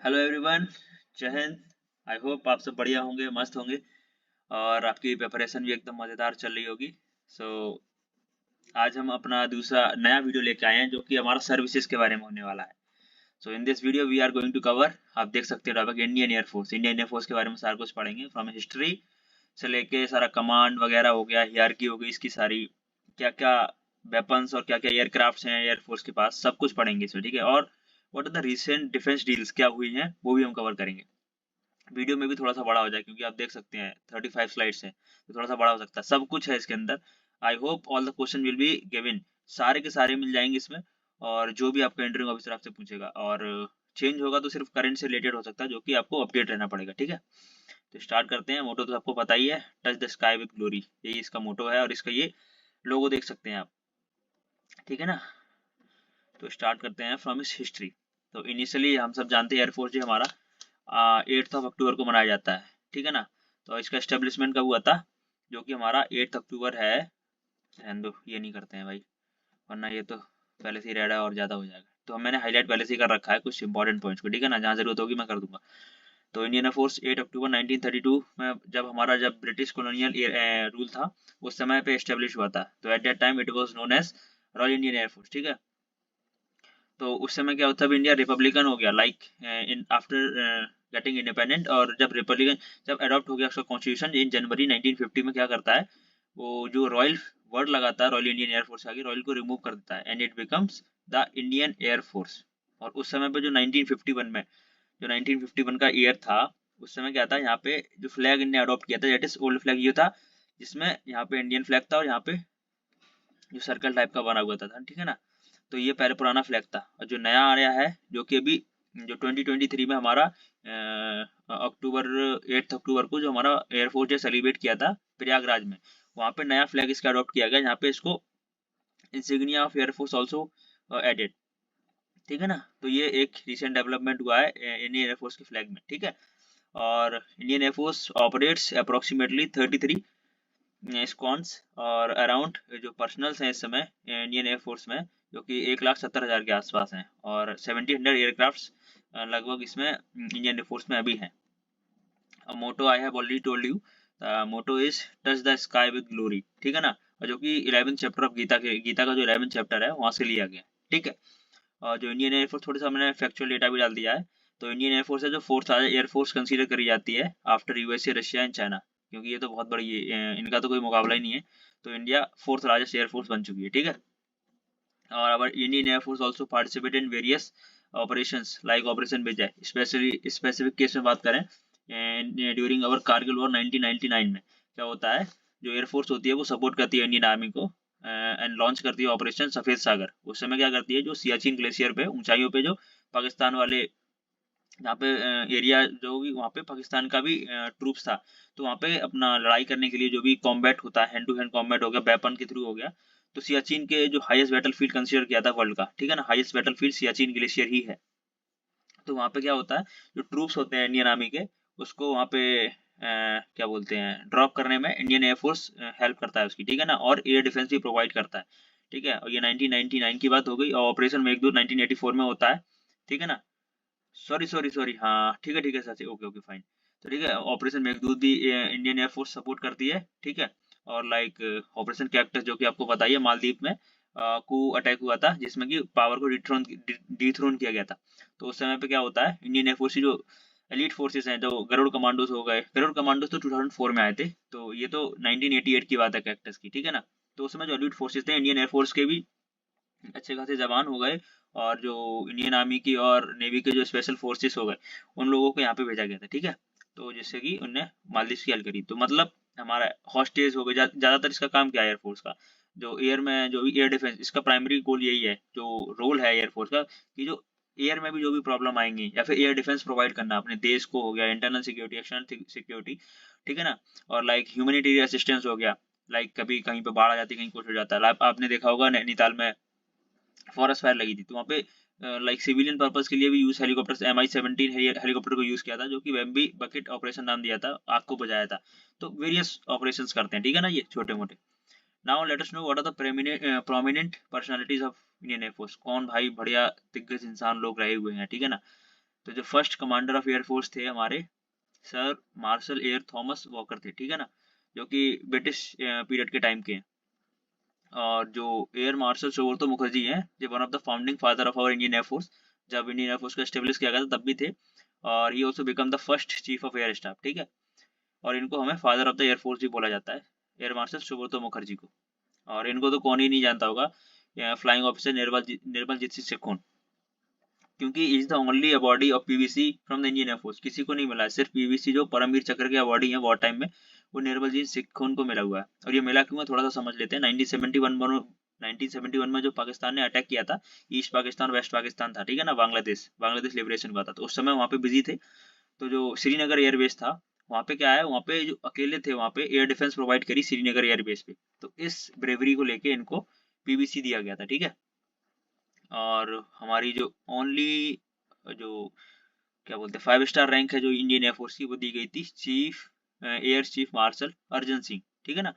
Hello everyone. जय Hind. I hope आप सब बढ़िया होंगे, मस्त होंगे और आपकी प्रिपरेशन भी एकदम मज़ेदार चल रही होगी। सो आज हम अपना दूसरा नया वीडियो लेके आए हैं जो कि हमारा सर्विसेज के बारे में होने वाला है। So in this video we are going to cover, आप देख सकते हो टॉपिक इंडियन एयरफोर्स के बारे में सारा कुछ पढ़ेंगे, फ्रॉम हिस्ट्री से लेके सारा कमांड वगैरह हो गया, हियरार्की हो गई, इसकी सारी क्या क्या वेपन्स और क्या क्या एयरक्राफ्ट्स हैं एयरफोर्स के पास, सब कुछ पढ़ेंगे इसमें, ठीक है। और what are the recent defence deals क्या हुई हैं वो भी हम कवर करेंगे। वीडियो में भी थोड़ा सा बड़ा हो जाए क्योंकि आप देख सकते हैं 35 स्लाइड्स है, तो थोड़ा सा बड़ा हो सकता है, सब कुछ है इसके अंदर। I hope all the question will be given, सारे के सारे मिल जाएंगे इसमें। और जो भी आपका इंटरव्यू ऑफिसर आपसे पूछेगा और चेंज होगा तो सिर्फ करंट से रिलेटेड हो सकता है, जो कि आपको अपडेट रहना पड़ेगा, ठीक है। तो स्टार्ट करते हैं। मोटो तो आपको पता ही है, touch the sky with glory, यही इसका मोटो है और इसका ये लोगो देख सकते हैं आप, ठीक है ना। तो स्टार्ट करते हैं फ्रॉम इस हिस्ट्री। तो इनिशियली हम सब जानते हैं एयरफोर्स जो हमारा 8 अक्टूबर को मनाया जाता है, ठीक है ना। तो इसका एस्टेब्लिशमेंट कब हुआ था, जो कि हमारा 8 अक्टूबर है। रहने दो, ये नहीं करते हैं भाई, वरना ये तो पहले से ही रेड है और ज़्यादा हो जाएगा। तो मैंने हाईलाइट पहले से ही कर रखा है कुछ इंपॉर्टेंट पॉइंट्स को, ठीक है ना, जहाँ जरूरत होगी मैं कर दूंगा। तो इंडियन एयरफोर्स 8 अक्टूबर 1932 में, जब ब्रिटिश कॉलोनियल रूल था, उस समय पे एस्टेब्लिश हुआ था। तो at that time it was known as Royal Indian Air Force, ठीक है। तो उस समय क्या होता है, इंडिया रिपब्लिकन हो गया, like in after getting independent. और जब अडॉप्ट हो गया उसका कॉन्स्टिट्यूशन इन जनवरी 1950 में, क्या करता है वो, जो रॉयल वर्ड लगाता है रॉयल इंडियन एयरफोर्स आगे, रॉयल को रिमूव कर देता है and it becomes the Indian air force. और उस समय पे जो 1951 में, जो 1951 का ईयर था, उस समय क्या था, यहाँ पे जो फ्लैग इनने अडॉप्ट किया था, दैट इज ओल्ड फ्लैग ये था, जिसमें यहाँ पे इंडियन फ्लैग था और यहाँ पे जो सर्कल टाइप का बना हुआ था, ठीक है ना। तो ये पहले पुराना फ्लैग था, और जो नया आया है जो कि अभी जो 2023 में हमारा अक्टूबर 8 अक्टूबर को जो हमारा एयरफोर्स डे सेलिब्रेट किया था प्रयागराज में, वहाँ पे नया फ्लैग इसका अडॉप्ट किया गया, यहाँ पे इसको insignia of air force also added, ठीक है ना। तो ये एक रिसेंट डेवलपमेंट हुआ है इंडियन एयरफोर्स के फ्लैग में, ठीक है। और Indian air force operates approximately 33 squads और अराउंड जो पर्सनल्स हैं इस समय इंडियन एयरफोर्स में, जो कि 1,70,000 के आसपास हैं, और 1700 एयरक्राफ्ट्स लगभग इसमें इंडियन एयरफोर्स में अभी हैं। Motto I have already told you, motto is touch the sky with glory, ठीक है ना। और जो कि 11th चैप्टर ऑफ गीता का जो 11th चैप्टर है वहां से लिया गया, ठीक है। और जो इंडियन एयरफोर्स, थोड़ा सा मैंने फैक्चुअल डेटा भी डाल दिया है। तो इंडियन एयरफोर्स है जो फोर्थ एयरफोर्स कंसीडर करी जाती है after USA, Russia and China, क्योंकि ये तो बहुत बड़ी इनका तो कोई मुकाबला ही नहीं है। तो इंडिया फोर्थ लार्जेस्ट एयरफोर्स बन चुकी है, ठीक है। और our Indian Air Force also participate in various operations like operation Vijay, specially specific case में बात करें, ड्यूरिंग अवर कारगिल वॉर 1999 में क्या होता है, जो एयरफोर्स होती है वो सपोर्ट करती है इंडियन आर्मी को एंड लॉन्च करती है ऑपरेशन सफेद सागर। उस समय क्या करती है, जो सियाचिन ग्लेशियर पे ऊंचाइयों पे जो पाकिस्तान वाले, जहाँ पे एरिया जो भी वहाँ पे पाकिस्तान का भी ट्रूप्स था, तो वहाँ पे अपना लड़ाई करने के लिए जो भी कॉम्बैट होता है, हैंड टू हैंड कॉम्बैट हो गया, वेपन के थ्रू हो गया, तो सियाचिन के जो हाईएस्ट बैटलफील्ड कंसीडर किया था वर्ल्ड का, ठीक है ना, हाईएस्ट बैटलफील्ड सियाचिन ग्लेशियर ही है। तो वहाँ पे क्या होता है, जो ट्रूप्स होते हैं इंडियन आर्मी के, उसको वहाँ पे क्या बोलते हैं, ड्रॉप करने में इंडियन एयरफोर्स हेल्प करता है उसकी, ठीक है ना, और एयर डिफेंस भी प्रोवाइड करता है, ठीक है। और ये 1999 की बात हो गई, और ऑपरेशन मेघदूत 1984 में होता है, ठीक है ना। सॉरी सॉरी सॉरी, हाँ ठीक है सर, ओके ओके फाइन। तो ठीक है, ऑपरेशन मेघदूत भी इंडियन एयरफोर्स सपोर्ट करती है, ठीक है। और लाइक ऑपरेशन कैक्टस जो कि आपको पता ही है, मालदीव में को अटैक हुआ था, जिसमें कि पावर को डिथ्रोन किया गया था। तो उस समय पे क्या होता है, इंडियन एयरफोर्स की जो एलीट फोर्सेस हैं, जो गरुड़ कमांडोज हो गए, गरुड़ कमांडोज तो 2004 में आए थे, तो ये तो 1988 की बात है कैक्टस की, ठीक है ना। तो उस समय जो एलीट फोर्सेस थे इंडियन एयरफोर्स के भी अच्छे खासे जवान हो गए, और जो इंडियन आर्मी की और नेवी के जो स्पेशल फोर्सेस हो गए, उन लोगों को यहाँ पे भेजा गया था, ठीक है। तो जिससे कि उनने मालदीव की हेल्प करी, तो मतलब हमारा हॉस्टेज हो गए, ज्यादातर इसका काम क्या है एयरफोर्स का, जो एयर में जो भी एयर डिफेंस, इसका प्राइमरी गोल यही है, जो रोल है एयरफोर्स का, कि जो एयर में भी जो भी प्रॉब्लम आएंगी या फिर एयर डिफेंस प्रोवाइड करना अपने देश को, हो गया इंटरनल सिक्योरिटी, एक्सटर्नल सिक्योरिटी, ठीक है ना। और लाइक ह्यूमैनिटेरियन असिस्टेंस हो गया, लाइक कभी कहीं पे बाढ़ आ जाती है, कहीं कुछ हो जाता है, आपने देखा होगा नैनीताल में फॉरेस्ट फायर लगी थी, तो वहाँ पे लाइक सिविलियन पर्पस के लिए भी यूज हेलीकॉप्टर, MI-17 हेलीकॉप्टर को यूज किया था, जो कि वेम्बी बकेट ऑपरेशन नाम दिया था, आग को बुझाया था। तो वेरियस ऑपरेशंस करते हैं, ठीक है ना, ये छोटे मोटे। Now let us know what are the prominent personalities of Indian air force, कौन भाई बढ़िया दिग्गज इंसान लोग रहे हुए हैं, ठीक है ना। तो जो फर्स्ट कमांडर ऑफ एयरफोर्स थे हमारे sir marshal air Thomas Walker थे, ठीक है ना, जो कि ब्रिटिश पीरियड के टाइम के हैं। और जो एयर मार्शल सुब्रतो मुखर्जी हैं, ये one of the founding father of our Indian air force, जब इंडियन एयरफोर्स को एस्टेब्लिश किया गया था तब भी थे। और ये also become the first chief of air staff, ठीक है। और इनको हमें फादर ऑफ द एयरफोर्स भी बोला जाता है, एयर मार्शल सुब्रतो मुखर्जी को। और इनको तो कौन ही नहीं जानता होगा, फ्लाइंग ऑफिसर निर्मलजीत सिंह सुखन, क्योंकि is the only awardee of PVC from the Indian air force. किसी को नहीं मिला है, सिर्फ पीवीसी जो परमवीर चक्र के अवॉर्डी है वॉर टाइम में, वो निर्मलजीत सिंह को मिला हुआ है। और ये मिला क्यों है थोड़ा सा समझ लेते हैं। 1971 में जो पाकिस्तान ने अटैक किया था, ईस्ट पाकिस्तान वेस्ट पाकिस्तान था, ठीक है ना, बांग्लादेश लिबरेशन हुआ था, तो उस समय वहाँ पे बिजी थे। तो जो श्रीनगर एयरबेस था, वहाँ पे क्या है, वहाँ पे जो अकेले थे वहाँ पे एयर डिफेंस प्रोवाइड करी श्रीनगर एयरबेस पे। तो इस ब्रेवरी को लेके इनको पीवीसी दिया गया था, ठीक है। और हमारी जो ओनली जो क्या बोलते हैं 5 स्टार रैंक है जो इंडियन एयरफोर्स की, वो दी गई थी air chief martial Arjan Singh, ठीक है ना।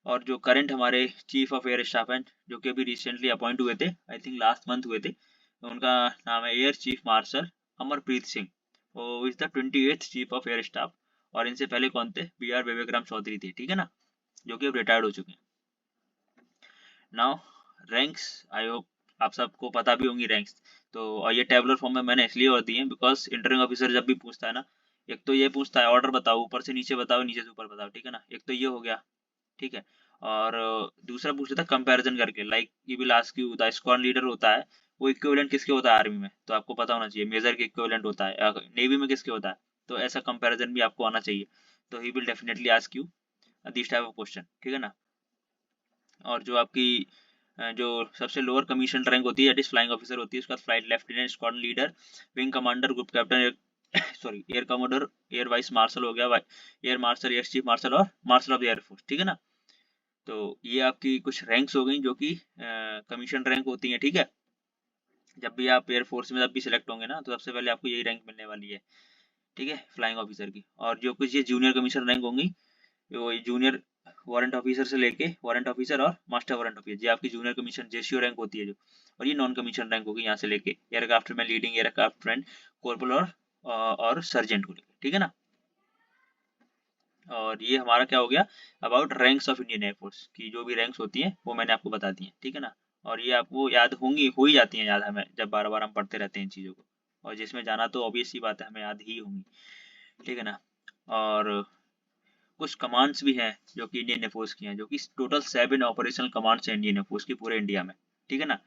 और जो करंट हमारे चीफ ऑफ एयर स्टाफ हैं, जो कि अभी रिसेंटली अपॉइंट हुए थे, आई थिंक लास्ट मंथ हुए थे, तो उनका नाम है air chief marshal Amarpreet Singh. वो is the 28th chief of air staff. और इनसे पहले कौन थे, BR विवेकराम चौधरी थे, ठीक है ना, जो कि अब रिटायर्ड हो चुके हैं। नाउ रैंक्स, आई होप आप सबको पता भी होंगी रैंक्स। तो और ये टेबुलर फॉर्म में मैंने इसलिए और दिए हैं बिकॉज इंटरिंग ऑफिसर जब भी पूछता है ना, एक तो ये पूछता है ऑर्डर बताओ, ऊपर से नीचे बताओ, नीचे से ऊपर बताओ, ठीक है ना, एक तो ये हो गया, ठीक है। और दूसरा पूछ लेता है कंपैरिजन करके, लाइक ये will ask you the squadron leader होता है, वो इक्विवेलेंट किसके होता है आर्मी में, तो आपको पता होना चाहिए। मेजर के इक्विवेलेंट होता है, नेवी में किसके होता है, तो ऐसा कंपैरिजन भी आपको आना चाहिए। तो he will definitely ask you this type of question, ठीक है ना। और जो आपकी जो सबसे लोअर कमीशन रैंक होती है, दैट इज फ्लाइंग ऑफिसर होती है, उसके बाद flight lieutenant, squadron leader, wing commander, group captain, sorry air commodore, air vice marshal हो गया, air marshal, air chief martial और मार्शल ऑफ द एयरफोर्स, ठीक है ना। तो ये आपकी कुछ रैंक्स हो गई जो कि कमीशन रैंक होती हैं, ठीक है। जब भी आप एयरफोर्स में जब भी सिलेक्ट होंगे ना, तो सबसे पहले आपको यही रैंक मिलने वाली है, ठीक है, फ्लाइंग ऑफिसर की। और जो कुछ ये जूनियर कमीशन रैंक होंगी, वो जूनियर वारंट ऑफिसर से लेके वारंट ऑफिसर और मास्टर वारंट ऑफिसर, ये आपकी जूनियर कमीशन जेसीओ रैंक होती है जो। और ये नॉन कमीशन रैंक होगी यहाँ से लेके एयरक्राफ्ट में लीडिंग एयरक्राफ्ट मैन, कॉर्पोरल और सर्जेंट को लेके, ठीक है ना। और ये हमारा क्या हो गया about ranks of Indian air force की, जो भी रैंक्स होती हैं वो मैंने आपको बता दी है, ठीक है ना। और ये आपको याद होंगी, हो ही जाती हैं याद हमें, जब बार बार हम पढ़ते रहते हैं इन चीज़ों को। और जिसमें जाना तो ऑब्वियस सी बात है, हमें याद ही होंगी, ठीक है ना। और कुछ कमांड्स भी हैं जो कि इंडियन एयरफोर्स की हैं, जो कि टोटल 7 ऑपरेशनल कमांड्स हैं इंडियन एयरफोर्स की पूरे इंडिया में, ठीक है ना।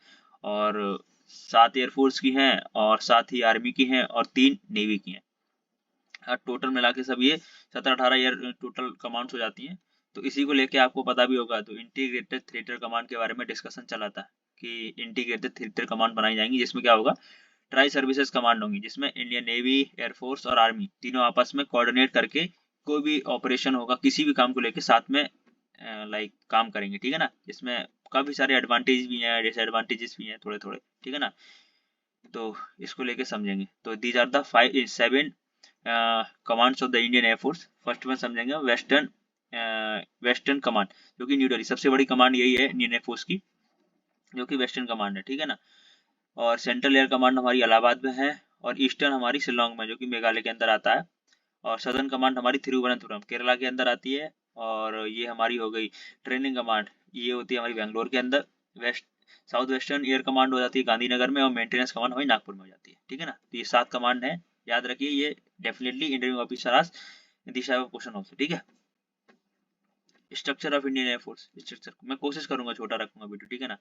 और 7 एयरफोर्स की हैं, और 7 ही आर्मी की हैं, और 3 नेवी की हैं। टोटल मिला के सब ये 17-18 ईयर टोटल कमांड्स हो जाती हैं। तो इसी को लेके आपको पता भी होगा, तो इंटीग्रेटेड थिएटर कमांड के बारे में डिस्कशन चला था कि इंटीग्रेटेड थिएटर कमांड बनाई जाएंगी, जिसमें क्या होगा ट्राई सर्विसेज कमांड होंगी, जिसमें इंडियन नेवी, एयरफोर्स और आर्मी तीनों आपस में कोऑर्डिनेट करके कोई भी ऑपरेशन होगा, किसी भी काम को लेके साथ में लाइक काम करेंगे, ठीक है ना। इसमें काफी सारे एडवांटेज भी हैं, डिसएडवांटेजेस भी हैं थोड़े थोड़े, ठीक है ना। तो इसको लेके समझेंगे। तो these are the 7 commands of the Indian air force. First में समझेंगे वेस्टर्न कमांड, जो कि न्यू दिल्ली, सबसे बड़ी कमांड यही है इंडियन एयरफोर्स की, जो कि वेस्टर्न कमांड है, ठीक है ना। और सेंट्रल एयर कमांड हमारी इलाहाबाद में है, और ईस्टर्न हमारी शिलोंग में, जो कि मेघालय के अंदर आता है। और सदर्न कमांड हमारी थिरुवनंतपुरम केरला के अंदर आती है। और ये हमारी हो गई ट्रेनिंग कमांड, ये होती है हमारी बेंगलोर के अंदर। साउथ वेस्टर्न एयर कमांड हो जाती है गांधीनगर में, और मेंटेनेंस कमांड हमारी नागपुर में हो जाती है, ठीक है ना। तो ये 7 कमांड है, याद रखिए, ये डेफिनेटली इंटरव्यू ऑफिसर आज दिशा का क्वेश्चन ऑल्सो, ठीक है। Structure of Indian air force, structure मैं कोशिश करूंगा छोटा रखूंगा वीडियो, ठीक है ना।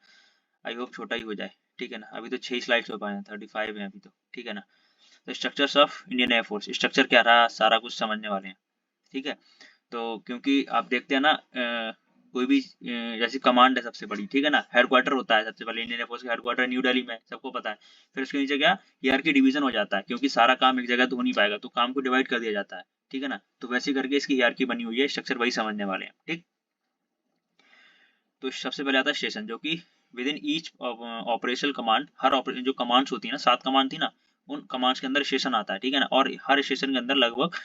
आई होप छोटा ही हो जाए, ठीक है ना। अभी तो 6 स्लाइड्स हो पाए हैं, 35 है अभी तो, ठीक है ना। तो structures of Indian air force, structure क्या रहा सारा कुछ समझने वाले हैं, ठीक है। तो क्योंकि आप देखते हैं ना कोई भी जैसी कमांड है सबसे बड़ी, ठीक है ना, हेडक्वार्टर होता है सबसे पहले इंडियन एयरफोर्स का हेडक्वार्टर न्यू दिल्ली में, सबको पता है। फिर उसके नीचे क्या ईआरकी डिवीजन हो जाता है, क्योंकि सारा काम एक जगह तो हो नहीं पाएगा, तो काम को डिवाइड कर दिया जाता है, ठीक है ना। तो वैसे करके इसकी ईआरकी बनी हुई है, स्ट्रक्चर वही समझने वाले हैं, ठीक। तो सबसे पहले आता है स्टेशन, जो कि within each operational command, हर जो कमांड्स होती है ना, 7 कमांड थी ना, उन कमांड्स के अंदर स्टेशन आता है, ठीक है ना। और हर स्टेशन के अंदर लगभग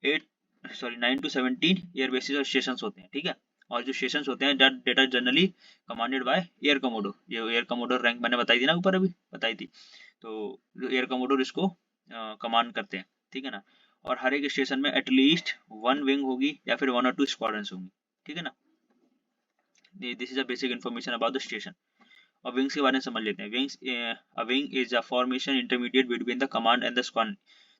9 to 17 एयर बेसिस और स्टेशन होते हैं, ठीक है। और जो स्टेशन होते हैं data generally commanded by air commodore, ये एयर कमोडोर रैंक मैंने बताई थी ना ऊपर, अभी बताई थी। तो जो एयर कमोडोर इसको कमांड करते हैं, ठीक है ना। और हर एक स्टेशन में एटलीस्ट 1 विंग होगी या फिर 1 और 2 स्क्वाड्रंस होंगी, ठीक है ना। This is a basic information about the station. और विंग्स के बारे में समझ लेते हैं। Wings, a wing is a formation intermediate between the command and the squadron.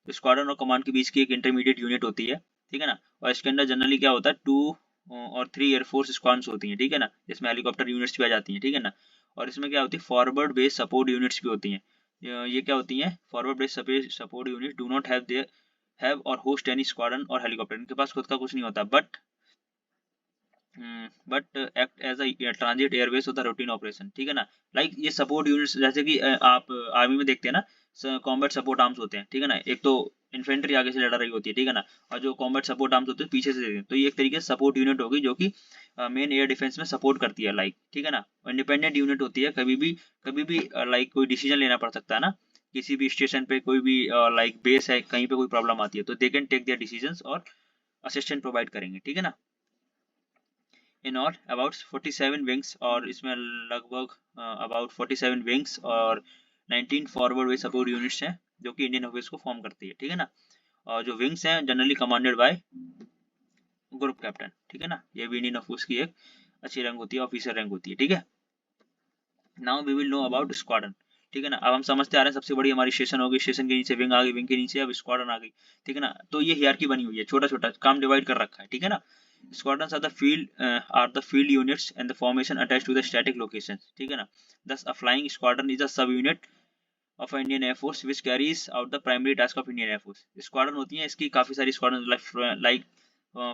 तो स्क्वाड्रन और कमांड के बीच की एक इंटरमीडिएट यूनिट होती है, ठीक है ना। और इसके अंदर जनरली क्या होता है, 2 और 3 एयरफोर्स स्क्वाड्रंस होती हैं, ठीक है ना, जिसमें हेलीकॉप्टर यूनिट्स भी आ जाती हैं, ठीक है ना। और इसमें क्या होती है, फॉरवर्ड बेस सपोर्ट यूनिट्स भी होती हैं। ये क्या होती हैं, forward base support unit do not have और होस्ट एनी स्क्वाड्रन और हेलीकॉप्टर। इनके पास खुद का कुछ नहीं होता, but act as a transit airways होता है रूटीन ऑपरेशन, ठीक है ना। लाइक ये सपोर्ट यूनिट्स, जैसे कि आप आर्मी में देखते हैं ना, कॉम्बैट सपोर्ट आर्म्स होते हैं, ठीक है ना। एक तो इन्फेंट्री आगे से लड़ रही होती है, ठीक है ना, और जो कॉम्बैट सपोर्ट आर्म्स होते हैं पीछे से देते हैं। तो ये एक तरीके से सपोर्ट यूनिट होगी जो कि मेन एयर डिफेंस में सपोर्ट करती है, लाइक, ठीक है ना। इंडिपेंडेंट यूनिट होती है, कभी भी लाइक कोई डिसीजन लेना पड़ सकता है ना, किसी भी स्टेशन पे कोई भी लाइक बेस है, कहीं पे कोई प्रॉब्लम आती है तो they can take their decisions और असिस्टेंट प्रोवाइड करेंगे, ठीक है ना। इन ऑल अबाउट 47 विंग्स, और इसमें लगभग अबाउट 47 विंग्स और 19 फॉरवर्ड वे सपोर्ट यूनिट्स हैं जो कि इंडियन एयरफोर्स को फॉर्म करती है, ठीक है ना। और जो विंग्स हैं generally commanded bye group captain, ठीक है ना। ये भी इंडियन एयरफोर्स की एक अच्छी रैंक होती है, ऑफिसर रैंक होती है, ठीक है। Now we will know about squadron, ठीक है ना। अब हम समझते आ रहे हैं, सबसे बड़ी हमारी स्टेशन होगी, स्टेशन के नीचे विंग आ गई, विंग के नीचे अब स्क्वाड्रन आ गई, ठीक है ना। तो ये हियरार्की बनी हुई है, छोटा छोटा काम डिवाइड कर रखा है, ठीक है ना। Squadrons are the field units and the formation attached to the static locations, ठीक है ना। Thus a flying squadron is a subunit of Indian Air Force which carries out the primary task of Indian Air Force. Squadron होती है, इसकी काफी सारी squadron like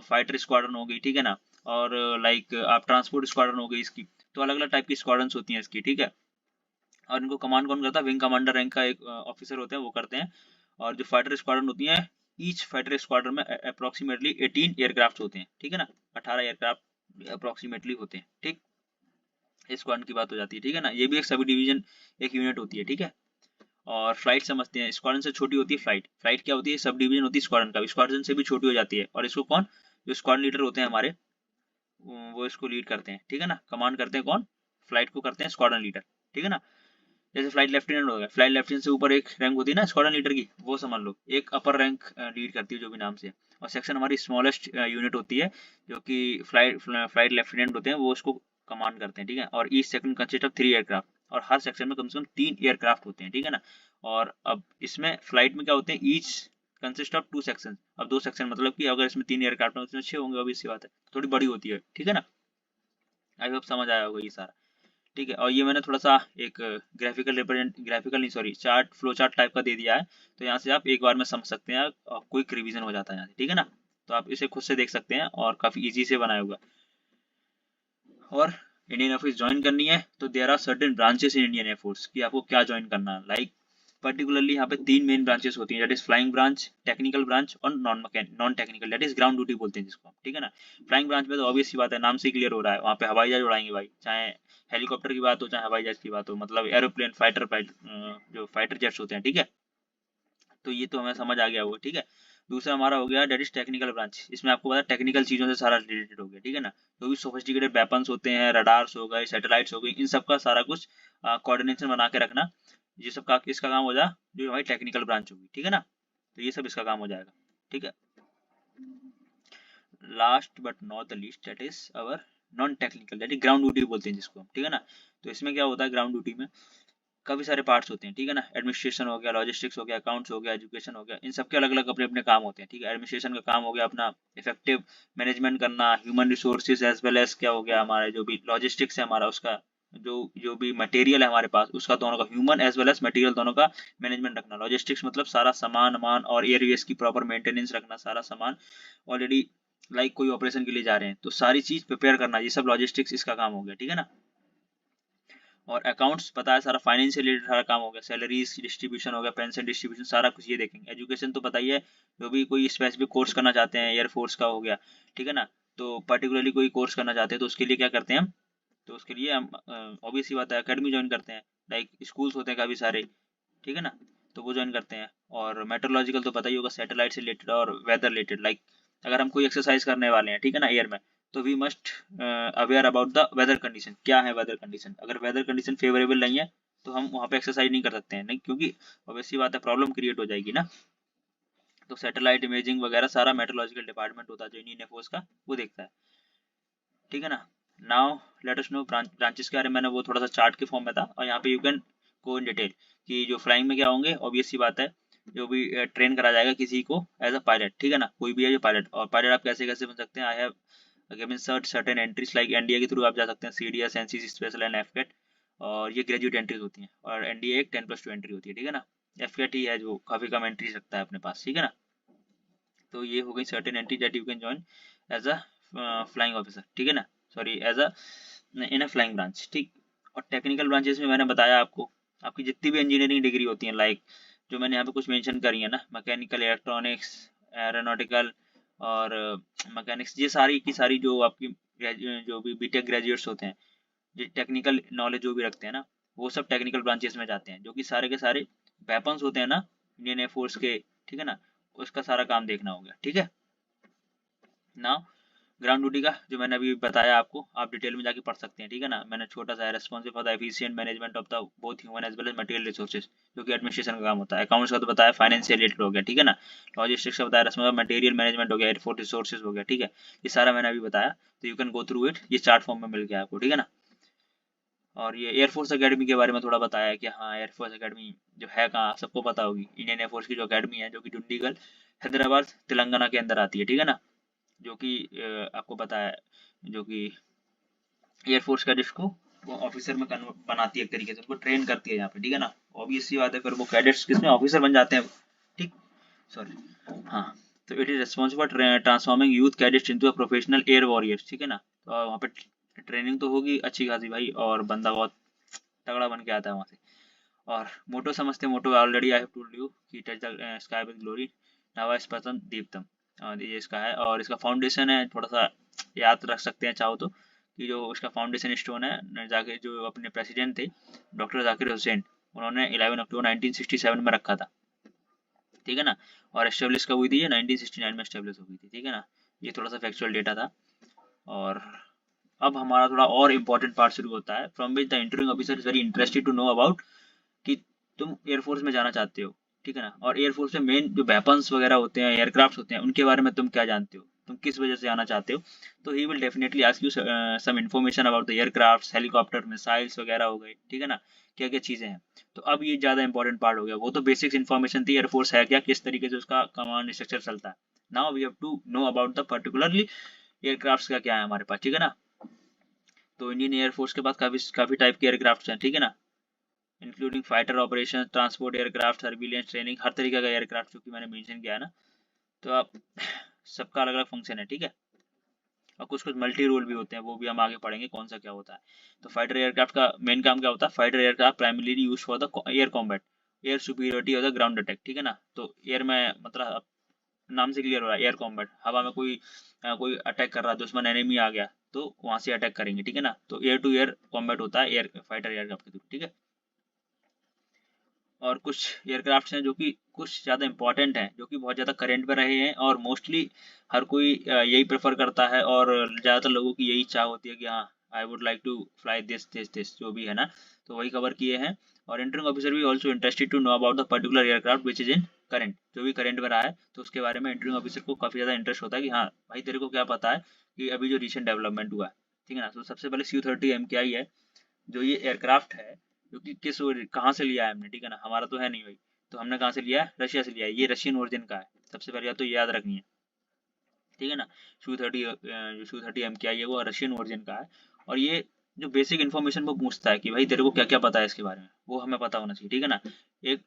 fighter squadron हो गई, ठीक है ना। और लाइक आप ट्रांसपोर्ट स्क्वाड्रन हो गई इसकी। तो अलग अलग टाइप की स्क्वाड्रंस होती हैं इसकी, ठीक है। और इनको कमांड कौन करता है, विंग कमांडर रैंक का एक ऑफिसर होते हैं, वो करते हैं। और जो फाइटर स्क्वाड्रन होती है, ईच फाइटर स्क्वाड्रन में अप्रोक्सीमेटली 18 एयरक्राफ्ट होते हैं, ठीक है ना। 18 एयरक्राफ्ट अप्रोक्सीमेटली होते हैं, ठीक। स्क्वाड्रन की बात हो जाती है, ठीक है ना। ये भी एक सब डिवीजन, एक यूनिट होती है, ठीक है। और फ्लाइट समझते हैं, स्क्वाड्रन से छोटी होती है फ्लाइट। फ्लाइट क्या होती है, सब डिवीजन होती है स्क्वाड्रन का, स्क्वाड्रन से भी छोटी हो जाती है। और इसको कौन, जो स्क्वाड्रन लीडर होते हैं हमारे, वो इसको लीड करते हैं, ठीक है ना। कमांड करते हैं कौन, फ्लाइट को करते हैं स्क्वाड्रन लीडर, ठीक है ना। जैसे फ्लाइट लेफ्टिनेंट हो गया, फ्लाइट लेफ्टिनेंट से ऊपर एक रैंक होती है ना स्क्वाड्रन लीडर की, वो समझ लो एक अपर रैंक लीड करती है जो भी नाम से। और सेक्शन हमारी स्मॉलेस्ट यूनिट होती है जो कि फ्लाइट लेफ्टिनेंट होते हैं, वो उसको कमांड करते हैं, ठीक है। और each section consist of 3 aircraft, और हर सेक्शन में कम से कम 3 एयरक्राफ्ट होते हैं, ठीक है ना। और अब इसमें फ्लाइट में क्या होते हैं, ईच कंसिस्ट ऑफ 2 सेक्शन। अब 2 सेक्शन मतलब कि अगर इसमें 3 एयरक्राफ्ट है, उसमें 6 होंगे, ऑब्वियस सी बात है, थोड़ी बड़ी होती है, ठीक है ना। आई होप समझ आया होगा ये सारा, ठीक है। और ये मैंने थोड़ा सा एक ग्राफिकल नहीं sorry chart, flow chart type का दे दिया है, तो यहाँ से आप एक बार में समझ सकते हैं और क्विक रिवीजन हो जाता है यहाँ से, ठीक है ना। तो आप इसे खुद से देख सकते हैं और काफी इजी से बनाया हुआ। और इंडियन एयरफोर्स ज्वाइन करनी है तो there are certain branches in Indian air force कि आपको क्या ज्वाइन करना है। लाइक पर्टिकुलरली यहाँ पे 3 मेन ब्रांचेस होती हैं, that is flying branch, technical branch और non technical, that is ground duty बोलते हैं जिसको, ठीक है ना। फ्लाइंग ब्रांच में तो ऑब्वियस सी बात है, नाम से क्लियर हो रहा है, वहाँ पे हवाई जहाज उड़ाएंगे भाई, चाहे हेलीकॉप्टर की बात हो चाहे हवाई जहाज की बात हो, मतलब एरोप्लेन जो फाइटर जेट्स होते हैं, ठीक है। तो ये तो हमें समझ आ गया होगा, ठीक है। दूसरा हमारा हो गया डेट इज टेक्निकल ब्रांच, इसमें आपको पता टेक्निकल चीजों से सारा रिलेटेड हो गया, ठीक है ना। जो भी सोफिस्टिकेटेड वेपन्स होते हैं, रडार्स हो गए, सैटेलाइट्स हो गई, इन सब का सारा कुछ कोऑर्डिनेशन बना के रखना, ये सब का इसका काम हो जाए, जो हमारी टेक्निकल ब्रांच होगी, ठीक है ना। तो ये सब इसका काम हो जाएगा, ठीक है। Last but not the least that is our non technical, that is ground duty बोलते हैं जिसको, ठीक है ना। तो इसमें क्या होता है, ग्राउंड ड्यूटी में काफी सारे पार्ट्स होते हैं, ठीक है ना। एडमिनिस्ट्रेशन हो गया, लॉजिस्टिक्स हो गया, अकाउंट्स हो गया, एजुकेशन हो गया, इन सबके अलग अलग अपने अपने काम होते हैं, ठीक है। एडमिनिस्ट्रेशन का काम हो गया अपना इफेक्टिव मैनेजमेंट करना, human resources as well as क्या हो गया हमारे जो भी लॉजिस्टिक्स है हमारा, उसका जो भी मटेरियल है हमारे पास, उसका दोनों का human as well as material दोनों का मैनेजमेंट रखना। लॉजिस्टिक्स मतलब सारा सामान मान और एयरवेज की प्रॉपर मेंटेनेंस रखना, सारा सामान ऑलरेडी लाइक कोई ऑपरेशन के लिए जा रहे हैं तो सारी चीज प्रिपेयर करना, ये सब लॉजिस्टिक्स इसका काम हो गया, ठीक है ना। और अकाउंट्स पता है सारा फाइनेंशियल रिलेटेड सारा काम हो गया, सैलरीज डिस्ट्रीब्यूशन हो गया, पेंशन डिस्ट्रीब्यूशन, सारा कुछ ये देखेंगे। एजुकेशन तो पता ही है, जो भी कोई स्पेसिफिक कोर्स करना चाहते हैं, एयरफोर्स का हो गया, ठीक है ना। तो पर्टिकुलरली कोई कोर्स करना चाहते हैं तो उसके लिए क्या करते हैं हम, तो उसके लिए हम ऑब्वियस सी बात है अकेडमी ज्वाइन करते हैं, लाइक स्कूल्स होते हैं काफ़ी सारे, ठीक है ना। तो वो ज्वाइन करते हैं। और मेट्रोलॉजिकल तो पता ही होगा, सैटेलाइट से रिलेटेड और वेदर रिलेटेड, लाइक अगर हम कोई एक्सरसाइज करने वाले हैं, ठीक है ना, एयर में, तो we must aware about the weather condition, क्या है वेदर कंडीशन। अगर वेदर कंडीशन फेवरेबल नहीं है तो हम वहाँ पे एक्सरसाइज नहीं कर सकते हैं, नहीं, क्योंकि ऑब्वियसली बात है प्रॉब्लम क्रिएट हो जाएगी ना। तो सैटेलाइट इमेजिंग वगैरह सारा मेट्रोलॉजिकल डिपार्टमेंट होता है जो इंडियन एयरफोर्स का, वो देखता है, ठीक है ना। Now let us no branches के बारे में, मैंने वो थोड़ा सा चार्ट के फॉर्म में था, और यहाँ पे you can go in detail कि जो फ्लाइंग में क्या होंगे। ऑब्वियस सी बात है जो भी ट्रेन करा जाएगा किसी को एज अ पायलट, ठीक है ना, कोई भी है जो पायलट। और पायलट आप कैसे कैसे बन सकते हैं, I have given certain entries like NDA के थ्रू आप जा सकते हैं, सीडीएस, एनसीसी स्पेशल एंड एफकेट, और ये ग्रेजुएट एंट्रीज होती हैं, और एनडीए एक 10+2 एंट्री होती है, ठीक है ना। एफकेट ही है जो काफी कम एंट्री रखता है अपने पास, ठीक है ना। तो ये हो गई certain entry that you can join as a flying officer, ठीक है ना, sorry as a in a flying branch, ठीक। और टेक्निकल ब्रांचेस में मैंने बताया आपको, आपकी जितनी भी इंजीनियरिंग डिग्री होती है, लाइक जो मैंने यहाँ पे कुछ मेंशन करी है ना, मैकेनिकल, इलेक्ट्रॉनिक्स, एरोनॉटिकल और मैकेनिक्स, ये सारी की सारी जो आपकी जो भी बीटेक ग्रेजुएट्स होते हैं, जो टेक्निकल नॉलेज जो भी रखते हैं ना, वो सब टेक्निकल ब्रांचेस में जाते हैं, जो कि सारे के सारे वेपन्स होते हैं ना इंडियन एयरफोर्स के, ठीक है ना, उसका सारा काम देखना हो गया, ठीक है ना। ग्राउंड ड्यूटी का जो मैंने अभी बताया आपको, आप डिटेल में जाके पढ़ सकते हैं, ठीक है ना। मैंने छोटा सा responsible for the efficient management of the both human as well as material resources, जो कि एडमिनिस्ट्रेशन का काम होता है। अकाउंट्स का तो बताया, फाइनेंशियल रिलेटेड हो गया, ठीक है ना। लॉजिस्टिक्स का बताया, रेस्पॉन्सिबल मटेरियल मैनेजमेंट हो गया, एयरफोर्स रिसोर्सेज हो गया, ठीक है। ये सारा मैंने अभी बताया, तो you can go through it, ये चार्ट फॉर्म में मिल गया आपको, ठीक है ना। और ये एयरफोर्स अकेडमी के बारे में थोड़ा बताया कि हाँ एयरफोर्स अकेडमी जो है कहाँ, सबको पता होगी, इंडियन एयरफोर्स की जो अकेडमी है, जो कि डुंडीगल, हैदराबाद, तेलंगाना के अंदर आती है, ठीक है ना। जो कि आपको पता है, जो कि एयरफोर्स कैडेट्स को वो ऑफिसर में बनाती है, एक तरीके से उनको ट्रेन करती है यहाँ पे, ठीक है ना। ऑब्वियस सी बात है, फिर वो कैडेट्स किसमें ऑफिसर बन जाते हैं, ठीक, सॉरी, हाँ। तो it is responsible for transforming youth cadets into a professional air warriors, ठीक है ना। तो वहाँ पे ट्रेनिंग तो होगी अच्छी खासी भाई, और बंदा बहुत तगड़ा बन के आता है वहाँ से। और मोटो समझते, motto already I have told you कि touch the sky with glory, नवा स्पतन दीप्तम, और ये इसका है। और इसका फाउंडेशन है, थोड़ा सा याद रख सकते हैं चाहो तो, कि जो उसका फाउंडेशन स्टोन है, जाके जो अपने प्रेसिडेंट थे डॉक्टर जाकिर हुसैन, उन्होंने 11 अक्टूबर 1967 में रखा था, ठीक है ना। और एस्टेब्लिश कब हुई थी, ये 1969 में एस्टेब्लिश हुई थी, ठीक है ना। ये थोड़ा सा फैक्चुअल डेटा था। और अब हमारा थोड़ा और इम्पोर्टेंट पार्ट शुरू होता है, from which the interviewing officer is very interested to know about कि तुम एयरफोर्स में जाना चाहते हो, ठीक है ना। और एयरफोर्स में मेन जो वेपन्स वगैरह होते हैं, एयरक्राफ्ट होते हैं, उनके बारे में तुम क्या जानते हो, तुम किस वजह से आना चाहते हो। तो he will definitely ask you some information about the aircraft, helicopter, missiles वगैरह हो गए, ठीक है ना, क्या क्या चीजें हैं। तो अब ये ज्यादा इंपॉर्टेंट पार्ट हो गया, वो तो बेसिक इन्फॉर्मेशन थी एयरफोर्स है क्या, किस तरीके से उसका कमांड स्ट्रक्चर चलता है। Now we have to know about the particularly aircraft का क्या है हमारे पास, ठीक है ना। तो इंडियन एयरफोर्स के पास काफी काफी टाइप के एयरक्राफ्ट हैं, ठीक है ना, including fighter operation, transport aircraft, surveillance, training, हर तरीके का एयरक्राफ्ट जो कि मैंने मेंशन किया है ना। तो आप सबका अलग अलग फंक्शन है, ठीक है। और कुछ कुछ मल्टी रोल भी होते हैं, वो भी हम आगे पढ़ेंगे कौन सा क्या होता है। तो फाइटर एयरक्राफ्ट का मेन काम क्या होता है, fighter aircraft primarily use for the air combat, air superiority और द ग्राउंड अटैक, ठीक है ना। तो एयर में मतलब नाम से क्लियर हो रहा है, एयर कॉम्बैट, हवा में कोई अटैक कर रहा है, दुश्मन एनिमी आ गया तो वहां से अटैक करेंगे, ठीक है ना। तो एयर टू एयर कॉम्बैट होता है एयर फाइटर एयरक्राफ्ट के थ्रू, ठीक है। और कुछ एयरक्राफ्ट हैं जो कि कुछ ज़्यादा इंपॉर्टेंट हैं, जो कि बहुत ज़्यादा करंट में रहे हैं, और मोस्टली हर कोई यही प्रेफर करता है, और ज़्यादातर लोगों की यही इच्छा होती है कि हाँ I would like to fly this जो भी है ना। तो वही कवर किए हैं। और इंटरिंग ऑफिसर भी also interested to know about the particular aircraft which is in current, जो भी करंट में रहा है, तो उसके बारे में इंटरिंग ऑफिसर को काफ़ी ज़्यादा इंटरेस्ट होता है कि हाँ भाई तेरे को क्या पता है कि अभी जो रिसेंट डेवलपमेंट हुआ है, ठीक है ना। तो सबसे पहले Su-30 MKI है, जो ये एयरक्राफ्ट है, जो कि किस कहाँ से लिया है हमने, ठीक है ना, हमारा तो है नहीं भाई। तो हमने कहाँ से लिया है, रशिया से लिया है, ये रशियन ओरिजिन का है, सबसे पहले तो ये याद रखनी है, ठीक है ना। Su-30 MKI है वो रशियन ओरिजिन का है। और ये जो बेसिक इन्फॉर्मेशन वो पूछता है कि भाई तेरे को क्या क्या पता है इसके बारे में, वो हमें पता होना चाहिए, ठीक है ना। एक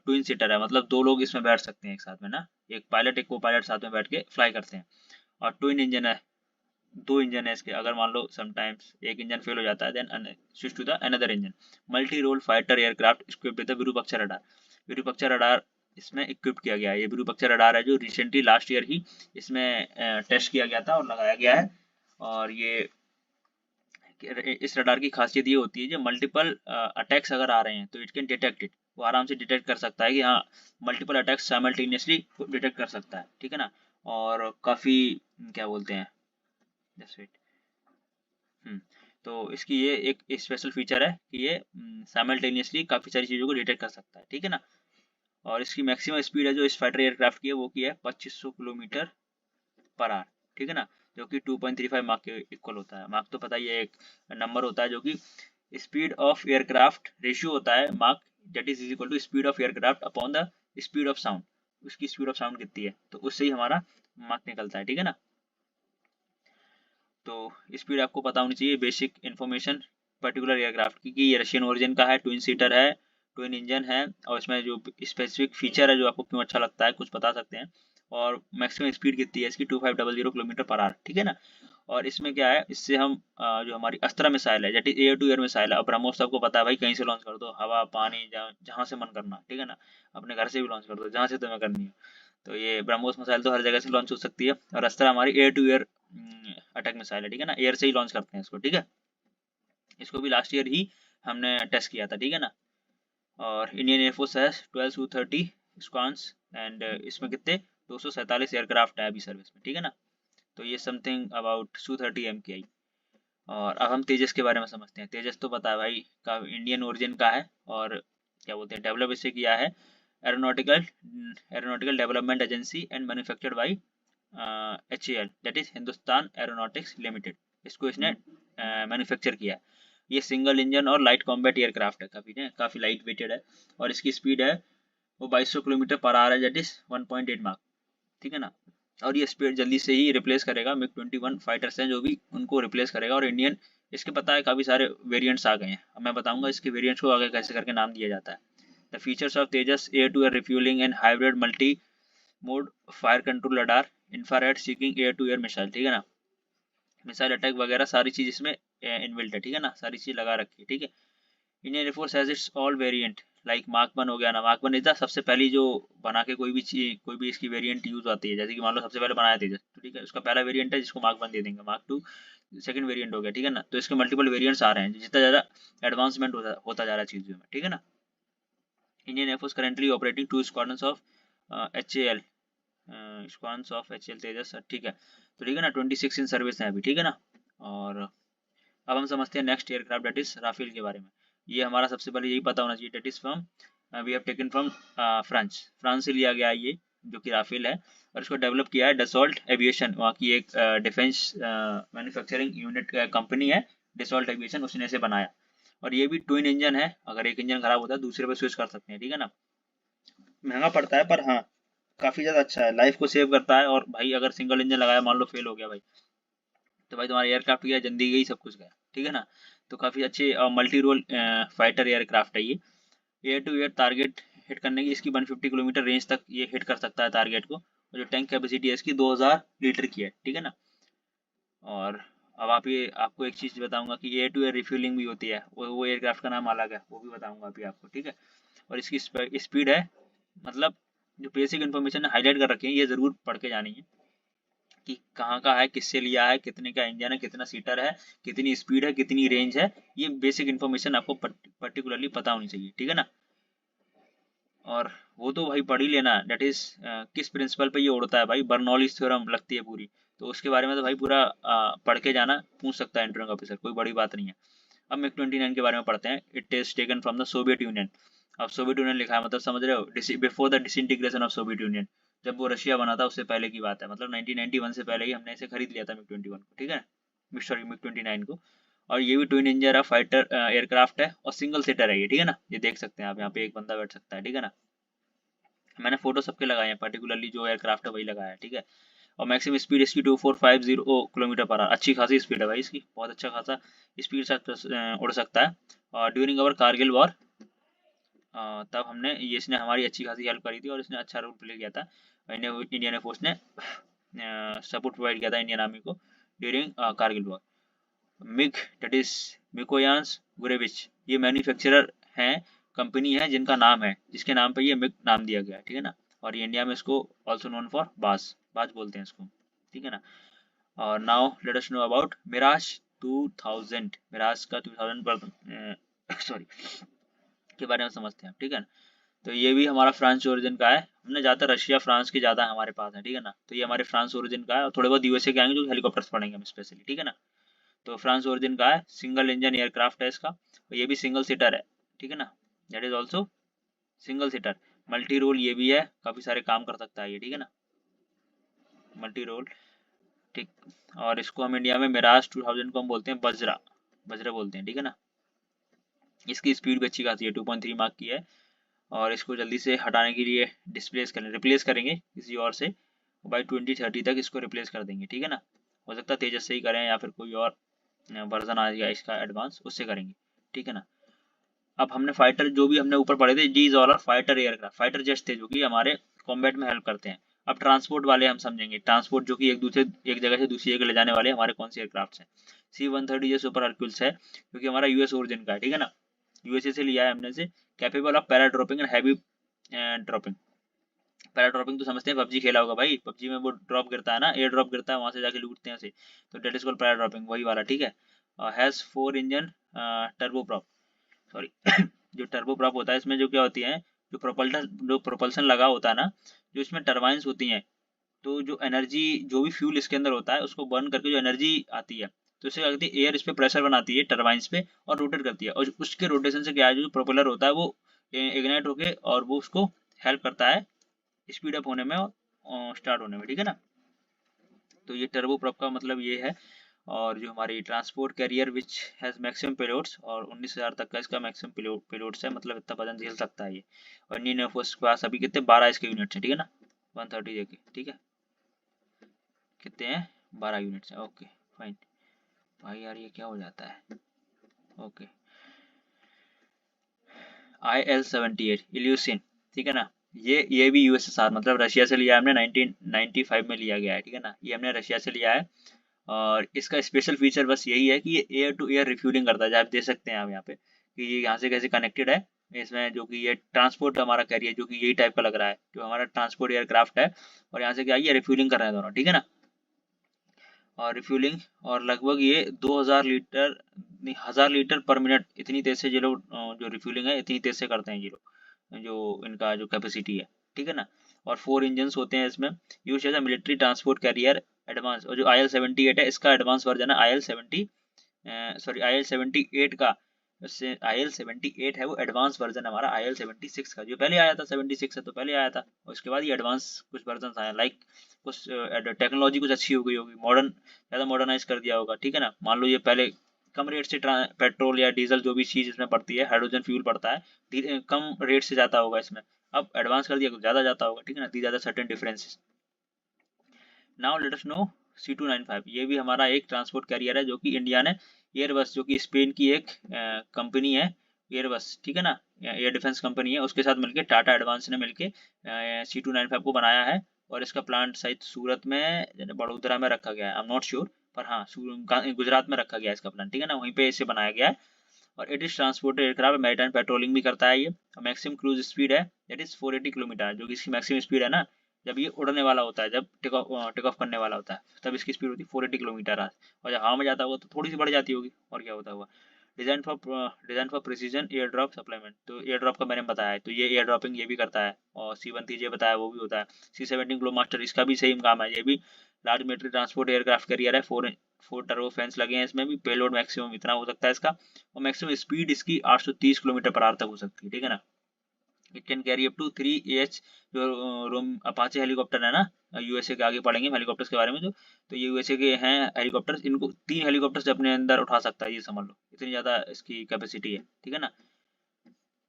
ट्विन सीटर है, मतलब दो लोग इसमें बैठ सकते हैं एक साथ में ना, एक पायलट एक को पायलट साथ में बैठ के फ्लाई करते हैं। और ट्विन इंजन है, दो इंजन है इसके, अगर मान लो समटाइम्स एक इंजन फेल हो जाता है then switch to the another engine. Multi role fighter aircraft equipped with the Virupaksha radar, Virupaksha radar इसमें इक्विप किया गया है। ये विरूपाक्षा रडार है जो रिसेंटली लास्ट ईयर ही इसमें टेस्ट किया गया था और लगाया गया है। और ये इस रडार की खासियत ये होती है जो मल्टीपल अटैक्स अगर आ रहे हैं तो इट कैन डिटेक्ट इट, वो आराम से डिटेक्ट कर सकता है कि हाँ मल्टीपल अटैक्स साइमल्टेनियसली डिटेक्ट कर सकता है, ठीक है ना। और काफ़ी क्या बोलते हैं, जस्ट वेट, तो इसकी ये एक स्पेशल फीचर है कि ये साइमल्टेनियसली काफ़ी सारी चीज़ों को डिटेक्ट कर सकता है, ठीक है ना। और इसकी मैक्सिमम स्पीड है जो इस फाइटर एयरक्राफ्ट की है वो की है 2500 किलोमीटर पर आवर, ठीक है ना, जो कि 2.35 मार्क के इक्वल होता है। मार्क तो पता ही है, एक नंबर होता है जो कि स्पीड ऑफ एयरक्राफ्ट रेशियो होता है मार्क, that is equal to speed of aircraft upon the speed of sound. उसकी स्पीड ऑफ साउंड कितनी है तो उससे ही हमारा मार्क निकलता है, ठीक है ना। तो स्पीड आपको पता होनी चाहिए, बेसिक इन्फॉर्मेशन पर्टिकुलर एयरक्राफ्ट की कि ये रशियन ओरिजिन का है, ट्विन सीटर है, ट्विन इंजन है, और इसमें जो स्पेसिफिक फीचर है जो आपको क्यों अच्छा लगता है कुछ बता सकते हैं। और मैक्सिमम स्पीड कितनी है इसकी 2500 किलोमीटर पर आवर, ठीक है ना। और इसमें क्या है, इससे हम जो हमारी अस्त्रा मिसाइल है that is air to air missile है, और ब्रह्मोस आपको पता है भाई कहीं से लॉन्च कर दो, हवा पानी जहाँ से मन करना, ठीक है ना, अपने घर से भी लॉन्च कर दो जहाँ से तुम्हें करनी हो। तो ये ब्रह्मोस मिसाइल तो हर जगह से लॉन्च हो सकती है, और अस्त्रा हमारी air to air attack missile है, ठीक है ना, एयर से ही लॉन्च करते हैं इसको, ठीक है। इसको भी लास्ट ईयर ही हमने टेस्ट किया था, ठीक है ना। और इंडियन एयरफोर्स है 12 Su-30 स्क्वाड्स, एंड इसमें कितने 247 एयरक्राफ्ट है अभी सर्विस में, ठीक है ना। तो ये समथिंग अबाउट Su-30 MKI। और अब हम तेजस के बारे में समझते हैं। तेजस तो पता है भाई का इंडियन ओरिजिन का है, और क्या बोलते हैं डेवलप इसे किया है aeronautical aeronautical development agency and manufactured by HAL that is Hindustan aeronautics limited. इसको इसने मैन्युफैक्चर किया है। ये सिंगल इंजन और लाइट कॉम्बैट एयरक्राफ्ट है, काफ़ी लाइट वेटेड है, और इसकी स्पीड है वो 2200 किलोमीटर पर आवर है, दैट इज 1.8 मार्क, ठीक है ना। और ये स्पीड जल्दी से ही रिप्लेस करेगा MiG-21 फाइटर्स हैं जो भी उनको रिप्लेस करेगा। और इंडियन इसके पता है काफ़ी सारे वेरिएंट्स आ गए हैं, अब मैं बताऊंगा इसके वेरिएंट्स को आगे कैसे करके नाम दिया जाता है। The features of Tejas air to air refuelling and hybrid multi mode fire control radar infrared seeking air to air missile, ठीक है ना। मिसाइल अटैक वगैरह सारी चीज इसमें इनबिल्ट है, ठीक है ना, सारी चीज लगा रखी है, ठीक है। Indian air force has its all variant like mark 1 हो गया ना, मार्क 1 इज द सबसे पहली जो बना के कोई भी चीज कोई भी इसकी वेरिएंट यूज आती है, जैसे कि मान लो सबसे पहले बनाया तेजस, तो ठीक है उसका पहला वेरिएंट है जिसको मार्क 1 दे देंगे, मार्क 2 सेकंड वेरिएंट हो गया, ठीक है ना। तो इसके मल्टीपल वेरिएंट्स आ रहे हैं जितना ज्यादा एडवांसमेंट होता जा रहा है चीजों में, ठीक है ना। Indian air force currently operating 2 squadrons of HAL squadrons of HAL तेजस, ठीक है। तो ठीक है ना, 26 इन सर्विस है अभी, ठीक है ना। और अब हम समझते हैं next aircraft that is Rafale के बारे में। ये हमारा सबसे पहले यही पता होना चाहिए, that is from we have taken from France से लिया गया है ये जो कि राफेल है, और इसको डेवलप किया है डसॉल्ट एविएशन, वहाँ की एक डिफेंस मैन्युफैक्चरिंग यूनिट कंपनी है डसॉल्ट एविएशन, उसने इसे बनाया। और ये भी ट्विन इंजन है, अगर एक इंजन खराब होता है दूसरे पे स्विच कर सकते हैं, ठीक है ना। महंगा पड़ता है पर हाँ काफी ज्यादा अच्छा है, लाइफ को सेव करता है। और भाई अगर सिंगल इंजन लगाया मान लो फेल हो गया भाई, तो भाई तुम्हारा एयरक्राफ्ट गया, जिंदगी गई, सब कुछ गया, ठीक है ना। तो काफी अच्छे मल्टी रोल फाइटर एयरक्राफ्ट है ये। Air to air target hit करने की इसकी 150 किलोमीटर रेंज तक ये हिट कर सकता है टारगेट को, और जो टैंक कैपेसिटी है इसकी 2000 लीटर की है, ठीक है ना। और अब आपको एक चीज बताऊंगा कि एयर टू एयर रिफ्यूलिंग भी होती है, वो एयरक्राफ्ट का नाम अलग है, वो भी बताऊंगा अभी आपको, ठीक है। और इसकी स्पीड है, मतलब जो बेसिक इन्फॉर्मेशन हाईलाइट कर रखी है ये जरूर पढ़ के जानी है कि कहाँ का है, किससे लिया है, कितने का इंजन है, कितना सीटर है, कितनी स्पीड है, कितनी रेंज है, ये बेसिक इन्फॉर्मेशन आपको पर्टिकुलरली पता होनी चाहिए, ठीक है ना। और वो तो भाई पढ़ ही लेना, डेट इज किस प्रिंसिपल पे ये उड़ता है भाई, बर्नौलीज थ्योरम लगती है पूरी, तो उसके बारे में तो भाई पूरा पढ़ के जाना, पूछ सकता है इंटरव्यू ऑफिसर, कोई बड़ी बात नहीं है। अब MiG-29 के बारे में पढ़ते हैं। It is taken from the Soviet union. अब सोवियत यूनियन लिखा है मतलब समझ रहे हो, before the disintegration of Soviet union, जब वो रशिया बना था उससे पहले की बात है, मतलब 1991 से पहले ही हमने इसे खरीद लिया था MiG-21 को, ठीक है, सॉरी MiG-29 को। और ये भी ट्विन इंजन फाइटर एयरक्राफ्ट है, और सिंगल सीटर है ये, ठीक है ना, ये देख सकते हैं आप, यहाँ पे एक बंदा बैठ सकता है, ठीक है ना। मैंने फोटो सबके लगाए हैं, पर्टिकुलरली जो एयरक्राफ्ट है वही लगाया है, ठीक है। और मैक्सिमम स्पीड इसकी 2450 किलोमीटर पर आवर, अच्छी खासी स्पीड है भाई इसकी, बहुत अच्छा खासा स्पीड से उड़ सकता है। और ड्यूरिंग अवर कारगिल वॉर, तब हमने ये इसने हमारी अच्छी खासी हेल्प करी थी, और इसने अच्छा रोल प्ले किया था। इंडियन एयरफोर्स ने सपोर्ट प्रोवाइड किया था इंडियन आर्मी को during Kargil war. MiG that is Mikoyans Gurevich, ये मैन्युफैक्चरर हैं, कंपनी है जिनका नाम है, जिसके नाम पे ये मिग नाम दिया गया है, ठीक है ना। और ये इंडिया में इसको ऑल्सो नोन फॉर बाज बाज बोलते हैं इसको, ठीक है ना। और now let us know about Mirage 2000, Mirage का 2000 पर सॉरी के बारे में समझते हैं, ठीक है ना। तो ये भी हमारा फ्रांस ओरिजिन का है, हमने ज़्यादा रशिया फ्रांस के ज़्यादा हमारे पास है, ठीक है ना। तो ये हमारे फ्रांस ओरिजिन का है, और थोड़े बहुत USA के आएंगे जो हेलीकॉप्टर्स पढ़ेंगे हम स्पेशली, ठीक है ना। तो फ्रांस ओरिजिन का है, सिंगल इंजन एयरक्राफ्ट है इसका, और ये भी सिंगल सीटर है, ठीक है ना, that is also single seater. Multi role ये भी है, काफ़ी सारे काम कर सकता है ये, ठीक है ना, मल्टी रोल, ठीक। और इसको हम इंडिया में मिराज 2000 को हम बोलते हैं बजरा, बजरा बोलते हैं, ठीक है ना। इसकी स्पीड भी अच्छी खासी है, 2.3 मार्क की है, और इसको जल्दी से हटाने के लिए रिप्लेस करेंगे किसी और से, बाई 2030 तक इसको रिप्लेस कर देंगे, ठीक है ना। हो सकता है तेजस से ही करें या फिर कोई और वर्जन आ गया इसका एडवांस, उससे करेंगे, ठीक है ना। अब हमने फाइटर जो भी हमने ऊपर पढ़े थे, these all fighter aircraft, fighter jets थे जो कि हमारे कॉम्बैट में हेल्प करते हैं। अब ट्रांसपोर्ट वाले हम समझेंगे, ट्रांसपोर्ट जो कि एक जगह से दूसरी जगह ले जाने वाले हमारे कौन से एयरक्राफ्ट हैं। C-130 ये सुपर हरक्यूल्स है, क्योंकि हमारा यूएस ओरिजिन का है, ठीक है ना, यूएसए से लिया है हमने से, capable of para dropping and heavy dropping. Para dropping तो समझते हैं, पबजी खेला होगा भाई, पबजी में वो ड्रॉप गिरता है ना, एयर ड्रॉप गिरता है, वहां से जाके लूटते हैं उसे, तो that is called para dropping, वही वाला, ठीक है। Has 4 engine turbo prop, sorry जो टर्बो प्रॉप होता है इसमें जो क्या होती है, जो प्रोपल्सन लगा होता है ना, जो इसमें टर्बाइंस होती हैं, तो जो एनर्जी, जो भी फ्यूल इसके अंदर होता है उसको बर्न करके जो एनर्जी आती है, तो इससे क्या करती है, एयर इस पे प्रेशर बनाती है टर्बाइंस पे और रोटेट करती है, और उसके रोटेशन से क्या है, जो प्रोपेलर होता है वो इग्नाइट होके और वो उसको हेल्प करता है स्पीड अप होने में और स्टार्ट होने में, ठीक है ना। तो ये टर्बो प्रॉप का मतलब ये है। और जो हमारी transport carrier which has maximum payloads, और 19,000 तक का इसका मैक्सिमम पेलोड्स है, मतलब इतना वजन झेल सकता है ये। और इंडियन एयरफोर्स के पास अभी कितने 12 इसके यूनिट्स हैं, ठीक है ना, 130 जेके, ठीक है, कितने हैं, 12 यूनिट्स हैं, ओके फाइन। भाई यार ये क्या हो जाता है, ओके। IL-78 इल्यूसिन, ठीक है ना, ये भी USSR मतलब रशिया से लिया है हमने, 1995 में लिया गया है, ठीक है ना, ये हमने रशिया से लिया है। और इसका स्पेशल फीचर बस यही है कि ये एयर टू एयर रिफ्यूलिंग करता है, आप देख सकते हैं आप यहाँ पे कि ये यहाँ से कैसे कनेक्टेड है इसमें, जो कि ये ट्रांसपोर्ट हमारा कैरियर जो कि यही टाइप का लग रहा है, जो हमारा ट्रांसपोर्ट एयरक्राफ्ट है, और यहाँ से क्या ये रिफ्यूलिंग कर रहे हैं दोनों, ठीक है ना। और रिफ्यूलिंग, और लगभग ये 2000 लीटर नहीं 1000 लीटर पर मिनट, इतनी तेज से ये लोग जो रिफ्यूलिंग है इतनी तेज से करते हैं ये लोग, जो इनका जो कैपेसिटी है, ठीक है ना। और 4 इंजन होते हैं इसमें, use as a military transport carrier advance. और जो IL-78 है इसका एडवांस वर्जन है, IL-78 का, उससे IL-78 है वो एडवांस वर्जन हमारा IL-76 का, जो पहले आया था 76 है तो पहले आया था, और उसके बाद ये एडवांस कुछ वर्जन आया, लाइक कुछ टेक्नोलॉजी कुछ अच्छी हो गई होगी, मॉडर्न ज़्यादा मॉडर्नाइज कर दिया होगा, ठीक है ना। मान लो ये पहले कम रेट से पेट्रोल या डीजल जो भी चीज़ इसमें पड़ती है, हाइड्रोजन फ्यूल पड़ता है, कम रेट से जाता होगा इसमें, अब एडवांस कर दिया तो ज़्यादा जाता होगा, ठीक है ना, दी ज़्यादा certain differences. Now let us no C-295, ये भी हमारा एक ट्रांसपोर्ट कैरियर है, जो कि इंडिया ने एयरबस, जो कि स्पेन की एक कंपनी है एयरबस, ठीक है ना, एयर डिफेंस कंपनी है, उसके साथ मिलके टाटा एडवांस ने मिलके C-295 को बनाया है। और इसका प्लांट शायद सूरत में बड़ोदरा में रखा गया है, आई एम नॉट श्योर, पर हाँ गुजरात में रखा गया है इसका प्लांट, ठीक है ना, वहीं पे इसे बनाया गया है। और it is transport aircraft, maritime patrolling भी करता है ये। मैक्सिमम क्रूज स्पीड है दैट इज 480 किलोमीटर, जो कि इसकी मैक्सिमम स्पीड है ना, जब ये उड़ने वाला होता है, जब टेक ऑफ करने वाला होता है, तब इसकी स्पीड होती है 480 किलोमीटर आज। और जब हवा में जाता होगा तो थोड़ी सी बढ़ जाती होगी, और क्या होता होगा। Design for precision air drop supplement, तो एयर ड्रॉप का मैंने बताया है, तो ये एयर ड्रॉपिंग ये भी करता है। और C-130 बताया वो भी होता है। C-17 ग्लो मास्टर इसका भी सेम काम है, ये भी large military transport aircraft carrier है। फोर टर्बो फैंस लगे हैं इसमें भी, पेलोड मैक्सिमम इतना हो सकता है इसका, और मैक्सिमम स्पीड इसकी 830 किलोमीटर पर आवर तक हो सकती है, ठीक है ना। It can carry up to 3 AH, जो रोम अपाचे हेलीकॉप्टर है ना, यूएसए के आगे पढ़ेंगे हेलीकॉप्टर्स के बारे में, तो ये यूएसए के हैं हेलीकॉप्टर्स, इनको 3 हेलीकॉप्टर्स अपने अंदर उठा सकता है, ये समझ लो इतनी ज़्यादा इसकी कैपेसिटी है, ठीक है ना।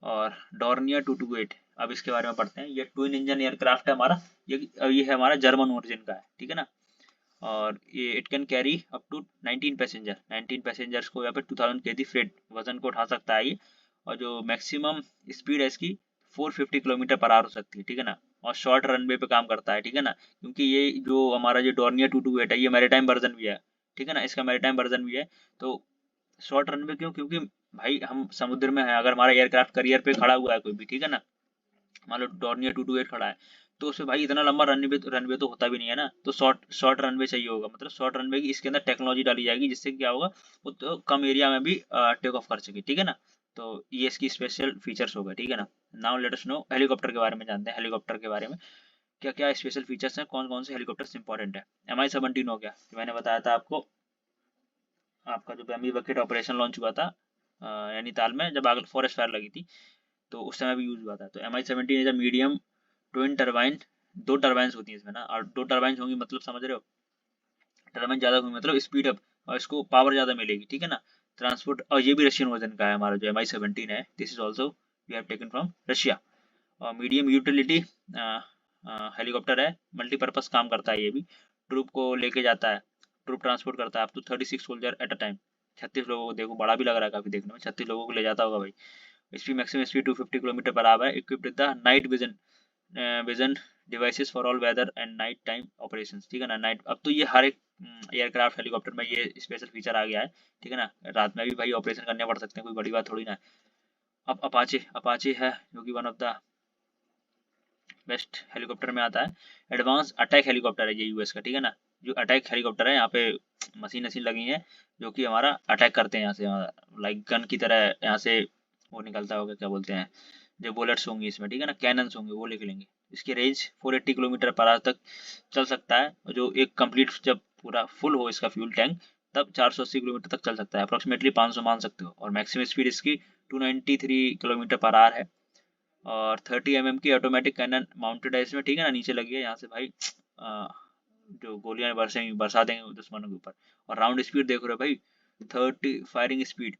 और डॉर्नियर 228, अब इसके बारे में पढ़ते हैं। ये ट्विन इंजन एयरक्राफ्ट है हमारा, ये है हमारा जर्मन ओरिजिन का है, ठीक है ना। और ये it can carry up to 19 passengers को, या फिर 2000 kg फ्रेट वजन को उठा सकता है ये। और जो मैक्सिमम स्पीड है इसकी 450 किलोमीटर पर आवर हो सकती है, ठीक है ना। और शॉर्ट रनवे पे काम करता है, ठीक है ना, क्योंकि ये जो हमारा जो डॉर्नियर 228 है ये मैरीटाइम वर्जन भी है, ठीक है ना, इसका मैरीटाइम वर्जन भी है। तो शॉर्ट रनवे क्यों, क्योंकि भाई हम समुद्र में है, अगर हमारा एयरक्राफ्ट करियर पे खड़ा हुआ है कोई भी, ठीक है ना, मान लो डॉर्नियर 228 खड़ा है, तो उसमें भाई इतना लंबा रनवे तो होता भी नहीं है ना, तो शॉर्ट रनवे चाहिए होगा, मतलब शॉर्ट रनवे की इसके अंदर टेक्नोलॉजी डाली जाएगी, जिससे क्या होगा वो तो कम एरिया में भी टेक ऑफ कर सके, ठीक है ना। तो ये इसकी स्पेशल फीचर्स होगा, ठीक है ना। Now let us no helicopter के बारे में जानते हैं, हेलीकॉप्टर के बारे में क्या क्या स्पेशल फीचर्स हैं, कौन कौन से हेलीकॉप्टर इंपॉर्टेंट है। MI-17 हो गया, जो मैंने बताया था आपको, आपका जो बैम्बी बकेट ऑपरेशन लॉन्च हुआ था नैनीताल में, जब आग फॉरेस्ट फायर लगी थी, तो उस समय भी यूज हुआ था। तो MI-17 is a medium twin turbine, 2 turbines होती हैं इसमें ना, और 2 टर्बाइंस होंगी मतलब समझ रहे हो, टर्बाइन ज्यादा होंगी मतलब स्पीड अप, और इसको पावर ज्यादा मिलेगी, ठीक है ना। ट्रांसपोर्ट, और ये भी रशियन वर्जन का है हमारा जो MI-17 है, this is also we have taken from Russia. और मीडियम यूटिलिटी हेलीकॉप्टर है, मल्टीपर्पज काम करता है ये भी, ट्रूप को लेके जाता है, ट्रूप ट्रांसपोर्ट करता है up to 36 soldier at a time. 36 लोगों को, देखो बड़ा भी लग रहा है काफी देखने में, 36 लोगों को ले जाता होगा भाई। Speed, maximum speed 250 kilometre per hour है, equipped with the night vision vision devices for all weather and night time operations, ठीक है ना। नाइट, अब तो ये हर एक एयरक्राफ्ट हेलीकॉप्टर में ये स्पेशल फीचर आ गया है, ठीक है ना। रात में भी भाई ऑपरेशन करने पड़ सकते हैं, कोई बड़ी बात थोड़ी ना है। अब अपाचे, अपाचे है जो कि one of the best helicopter में आता है। एडवांस अटैक हेलीकॉप्टर है ये यूएस का, ठीक है ना। जो अटैक हेलीकॉप्टर है, यहाँ पे मशीन मशीन लगी है जो कि हमारा अटैक करते हैं यहाँ से, लाइक गन की तरह यहाँ से वो निकलता होगा, क्या बोलते हैं, जो बुलेट्स होंगी इसमें, ठीक है ना, कैनन्स होंगे, वो लेके लेंगे। इसकी रेंज 480 किलोमीटर पर आवर तक चल सकता है, और जो एक कंप्लीट जब पूरा फुल हो इसका फ्यूल टैंक, तब 480 किलोमीटर तक चल सकता है, अप्रोक्सीमेटली 500 मान सकते हो। और मैक्सिमम स्पीड इसकी 293 किलोमीटर पर आवर है, और 30 mm की ऑटोमेटिक कैनन माउंटेड है इसमें, ठीक है ना। नीचे लगी है, यहाँ से भाई जो गोलियां बरसेंगी, बरसा देंगे दुश्मनों के ऊपर। और राउंड स्पीड देख रहे हो भाई, 30 फायरिंग स्पीड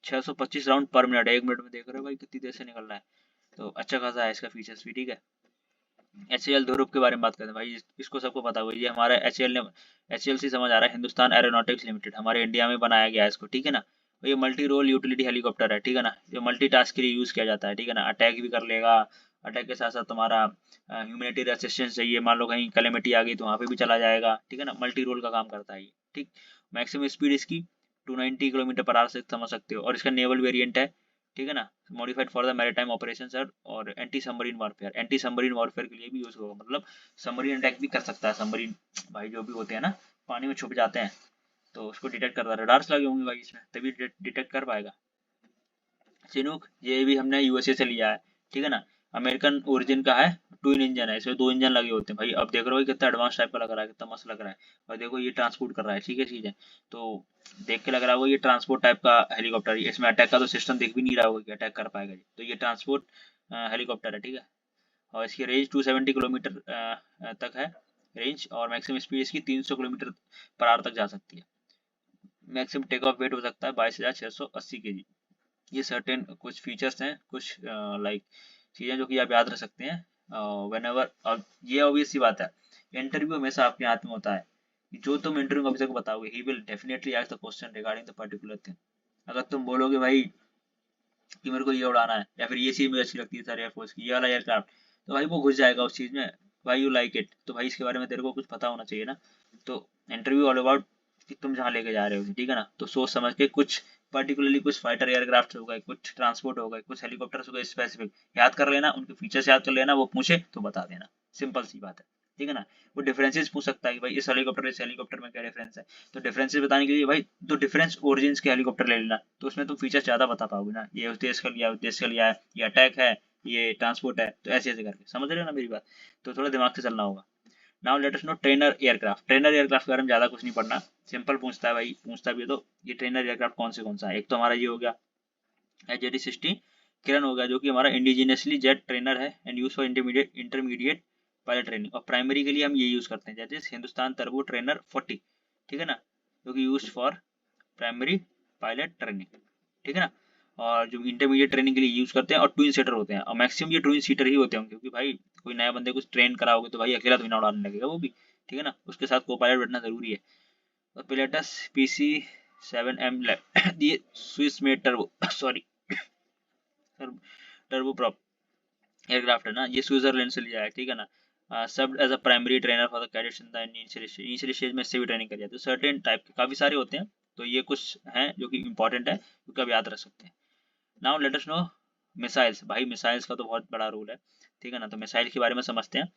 625 राउंड पर मिनट, 1 मिनट में देख रहे हो भाई कितनी देर से निकल रहा है। तो अच्छा खासा है इसका फीचर्स भी, ठीक है। HAL ध्रुव के बारे में बात करते हैं भाई, इसको सबको पता होगा, ये हमारा HAL से समझ आ रहा है, हिंदुस्तान एरोनॉटिक्स लिमिटेड, हमारे इंडिया में बनाया गया है इसको, ठीक है ना। तो ये मल्टी रोल यूटिलिटी हेलीकॉप्टर है, ठीक है ना, जो मल्टीटास्क के लिए यूज किया जाता है, ठीक है ना। अटैक भी कर लेगा, अटैक के साथ साथ तुम्हारा ह्यूमैनिटेरियन असिस्टेंस चाहिए, मान लो कहीं कैलेमिटी आ गई तो वहाँ पे भी चला जाएगा, ठीक है ना। मल्टी रोल का काम करता है ये, ठीक। मैक्सिमम स्पीड इसकी 290 किलोमीटर पर आवर से समझ सकते हो, और इसका नेवल वेरिएंट है, ठीक है ना, modified for the maritime operation sir, और anti submarine warfare, anti submarine warfare के लिए भी यूज होगा, मतलब सबमरीन अटैक भी कर सकता है। सबमरीन भाई जो भी होते हैं ना, पानी में छुप जाते हैं, तो उसको डिटेक्ट करता है, रडार्स लगे होंगे भाई इसमें, तभी डिटेक्ट कर पाएगा। चिनूक, ये भी हमने USA से लिया है, ठीक है ना। अमेरिकन ओरिजिन का है, ट्विन इंजन है, इसमें 2 इंजन लगे होते हैं भाई। अब देख रहे हो कितना एडवांस टाइप का लग रहा है, कितना मस्त लग रहा है। और देखो ये ट्रांसपोर्ट कर रहा है, ठीक है चीज है, तो देख के लग रहा होगा ये ट्रांसपोर्ट टाइप का हेलीकॉप्टर। इसमें अटैक का तो सिस्टम देख भी नहीं रहा होगा कि अटैक कर पाएगा जी, तो ये ट्रांसपोर्ट हेलीकॉप्टर है, ठीक है। और इसकी रेंज 270 किलोमीटर तक है रेंज, और मैक्सिमम स्पीड इसकी 300 किलोमीटर पर आवर तक जा सकती है। मैक्सिमम टेक ऑफ वेट हो सकता है 22,680 kg। ये सर्टेन कुछ फीचर्स हैं, कुछ लाइक चीज़ें जो कि आप याद रख सकते हैं व्हेन एवर। और ये ऑब्वियस सी बात है, इंटरव्यू हमेशा आपके हाथ में होता है, जो तुम इंटरव्यू ऑफिसर को बताओगे, ही will definitely ask the question regarding the particular thing. अगर तुम बोलोगे भाई कि मेरे को ये उड़ाना है, या फिर ये चीज़ मुझे अच्छी लगती है सर एयरफोर्स की, ये वाला एयरक्राफ्ट, तो भाई वो घुस जाएगा उस चीज़ में, भाई यू लाइक इट, तो भाई इसके बारे में तेरे को कुछ पता होना चाहिए ना। तो इंटरव्यू ऑल अबाउट कि तुम जहाँ लेके जा रहे हो, ठीक है ना। तो सोच समझ के, कुछ पर्टिकुलरली कुछ फाइटर एयरक्राफ्ट होगा, कुछ ट्रांसपोर्ट होगा, कुछ हेलीकॉप्टर्स होगा, स्पेसिफिक याद कर लेना, उनके फीचर्स याद कर लेना, वो पूछे तो बता देना, सिंपल सी बात है, ठीक है ना। वो डिफरेंसेस पूछ सकता है कि भाई इस हेलीकॉप्टर में क्या डिफरेंस है, तो डिफरेंसेस बताने के लिए भाई तो डिफरेंस ओरिजिन के हेलीकॉप्टर ले लेना, तो उसमें तुम फीचर्स ज्यादा बता पाओगे ना, ये उस देश का लिया, उस देश का लिया है, ये अटैक है, ये ट्रांसपोर्ट है, तो ऐसे ऐसे करके, समझ रहे हो ना मेरी बात। तो थोड़ा दिमाग से चलना होगा। Now let us no trainer aircraft. Trainer aircraft के बारे में ज्यादा कुछ नहीं पढ़ना, सिंपल पूछता है भाई, पूछता भी है तो। ये ट्रेनर एयरक्राफ्ट कौन सा है, एक तो हमारा ये हो गया HJT-60 किरण हो गया, जो कि हमारा इंडिजिनियसली जेट ट्रेनर है, and use for intermediate pilot training. और प्राइमरी के लिए हम ये यूज करते हैं, जैसे हिंदुस्तान टर्बो ट्रेनर 40, ठीक है ना, जो कि use for primary pilot training, ठीक है ना। और जो इंटरमीडिएट ट्रेनिंग के लिए यूज करते हैं, और ट्विन सीटर होते हैं, और मैक्सिमम ये ट्विन सीटर ही होते हैं, क्योंकि भाई कोई नया बंदे कुछ ट्रेन कराओगे तो भाई अकेला तो ना उड़ाने लगेगा वो भी, ठीक है ना, उसके साथ को पायलट बैठना जरूरी है। और पिलेटस PC-7M ये Swiss made turbo sorry turbo prop aircraft है ना, ये स्विट्जरलैंड से लिया है, ठीक है ना। सब as a primary trainer for the cadets in the initial stage में इससे भी ट्रेनिंग करी जाती है। सर्टेन टाइप के काफी सारे होते हैं, तो ये कुछ हैं जो कि इंपॉर्टेंट है, क्योंकि आप याद रख सकते हैं। Now let us no missiles. भाई मिसाइल्स का तो बहुत बड़ा रोल है, ठीक है ना, तो मिसाइल के बारे में समझते हैं।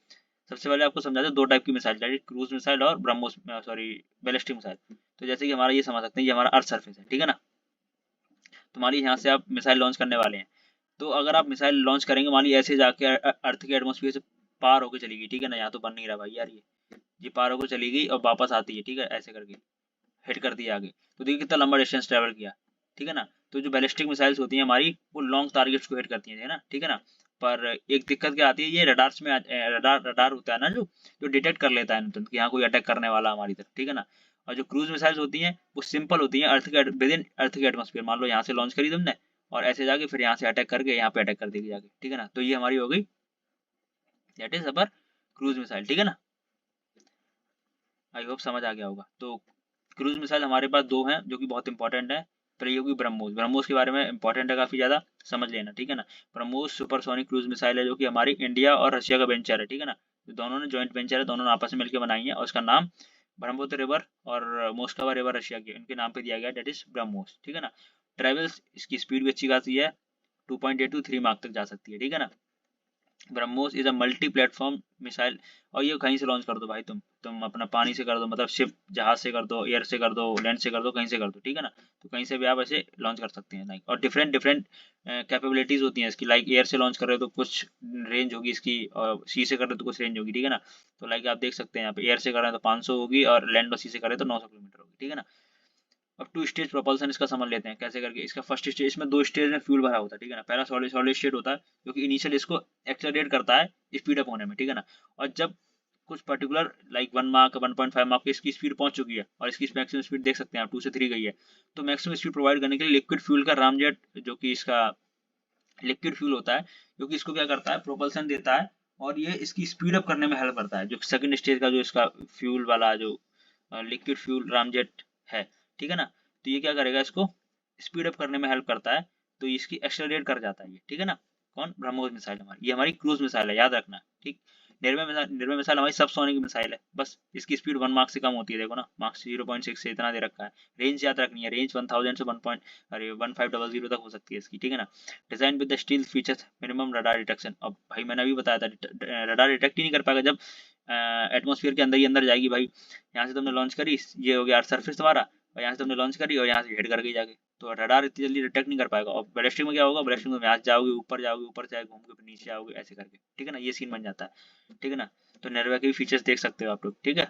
सबसे पहले आपको समझा दो, 2 टाइप की मिसाइल, क्रूज मिसाइल और ब्रह्मोस सॉरी बैलिस्टिक मिसाइल। तो जैसे कि हमारा ये समझ सकते हैं, ये हमारा अर्थ सरफेस है, ठीक है ना, तुम्हारी यहाँ से आप मिसाइल लॉन्च करने वाले हैं, तो अगर आप मिसाइल लॉन्च करेंगे, मान लीजिए ऐसे जाके अर्थ के एटमोसफियर से पार होकर चली गई, ठीक है ना, यहाँ तो बन नहीं रहा भाई यार, ये पार होकर चली गई और वापस आती है, ठीक है, ऐसे करके हिट कर दिया आगे, तो देखिए कितना लंबा डिस्टेंस ट्रेवल किया, ठीक है ना। तो जो बैलिस्टिक मिसाइल्स होती हैं हमारी वो लॉन्ग टारगेट्स को हिट करती हैं, है ना, ठीक है ना। पर एक दिक्कत क्या आती है, ये रडार्स में रडार होता है ना जो डिटेक्ट कर लेता है तुरंत कि यहाँ कोई अटैक करने वाला हमारी तरफ, ठीक है ना। और जो क्रूज मिसाइल्स होती हैं वो सिंपल होती हैं, अर्थ के विद इन अर्थ के एटमॉस्फेयर, मान लो यहाँ से लॉन्च करी तुमने और ऐसे जाके फिर यहाँ से अटैक करके यहाँ पे अटैक कर देगी जाके, ठीक है ना। तो ये हमारी हो गई, that is upper cruise missile, ठीक है ना। आई होप समझ आ गया होगा। तो क्रूज मिसाइल हमारे पास दो हैं जो कि बहुत इंपॉर्टेंट है। पहले ये होगी ब्रह्मोस, ब्रह्मोस के बारे में इंपॉर्टेंट है काफी ज्यादा, समझ लेना, ठीक है ना। ब्रह्मोस सुपरसोनिक क्रूज मिसाइल है जो कि हमारी इंडिया और रशिया का वेंचर है, ठीक है ना। तो दोनों ने ज्वाइंट वेंचर है, दोनों ने आपस में मिलकर बनाई है और उसका नाम ब्रह्मपुत्र रिवर और मोस्कवा रिवर रशिया के उनके नाम पे दिया गया, डेट इज ब्रह्मोस, ठीक है ना। ट्रेवल्स, इसकी स्पीड भी अच्छी खासी है, 2.8 to 3 मार्क तक जा सकती है, ठीक है ना। BrahMos is a multi platform missile, और ये कहीं से लॉन्च कर दो भाई, तुम अपना पानी से कर दो, मतलब शिप जहाज से कर दो, एयर से कर दो, लैंड से कर दो, कहीं से कर दो, ठीक है ना। तो कहीं से भी आप ऐसे लॉन्च कर सकते हैं लाइक, और डिफरेंट डिफरेंट कैपेबिलिटीज होती हैं इसकी, लाइक एयर से लॉन्च कर रहे हो तो कुछ रेंज होगी इसकी, और सी से कर रहे हो तो कुछ रेंज होगी, ठीक है ना। तो लाइक आप देख सकते हैं यहाँ पे एयर से कर रहे हैं तो 500 होगी और लैंड और सी से कर रहे हैं तो 900 किलोमीटर होगी, ठीक है ना। अब टू स्टेज प्रोपल्सन इसका समझ लेते हैं कैसे करके। इसका फर्स्ट स्टेज, इसमें दो स्टेज में फ्यूल भरा होता है, ठीक है ना। पहला सॉलिड सॉलिड स्टेट होता है जो कि इनिशियल इसको एक्सेलरेट करता है स्पीड अप होने में, ठीक है ना। और जब कुछ पर्टिकुलर लाइक 1 मार्क 1.5 मार्क की इसकी स्पीड पहुंच चुकी है और इसकी मैक्सिमम स्पीड देख सकते हैं आप 2 से 3 गई है, तो मैक्सिमम स्पीड प्रोवाइड करने के लिए लिक्विड फ्यूल का रामजेट, जो कि इसका लिक्विड फ्यूल होता है, जो कि इसको क्या करता है, प्रोपल्सन देता है और ये इसकी स्पीड अप करने में हेल्प करता है। जो सेकंड स्टेज का जो इसका फ्यूल वाला जो लिक्विड फ्यूल रामजेट है, ठीक है ना। तो ये क्या करेगा, इसको स्पीड अप करने में हेल्प करता है, तो इसकी एक्सेलरेट कर जाता है ये, ठीक है ना। कौन, ब्रह्मोस मिसाइल हमारी, ये हमारी क्रूज मिसाइल है, याद रखना, ठीक। निर्भय मिसाइल हमारी सब सोनिक मिसाइल है, बस इसकी स्पीड 1 मार्क से कम होती है, देखो ना, मार्क 0.6 से इतना दे रखा है। रेंज याद रखनी है, रेंज 1000 से 1500 तक हो सकती है इसकी, ठीक है ना। Design with the steel features minimum radar detection, अब भाई मैंने अभी बताया था रडार डिटेक्ट ही नहीं कर पाएगा जब एटमोस्फियर के अंदर ही अंदर जाएगी भाई। यहाँ से तुमने लॉन्च करी, ये हो गया अर्थ सरफेस तुम्हारा, और यहाँ से तुमने लॉन्च करी और यहाँ से हिट कर गई जाके, तो रडार इतनी जल्दी डिटेक्ट नहीं कर पाएगा। और बैलिस्टिक में क्या होगा, बैलिस्टिक में यहाँ जाओगे, ऊपर से घूम के फिर नीचे आओगे ऐसे करके, ठीक है ना, ये सीन बन जाता है, ठीक है ना। तो निर्भया के भी फीचर्स देख सकते हो आप लोग, ठीक है।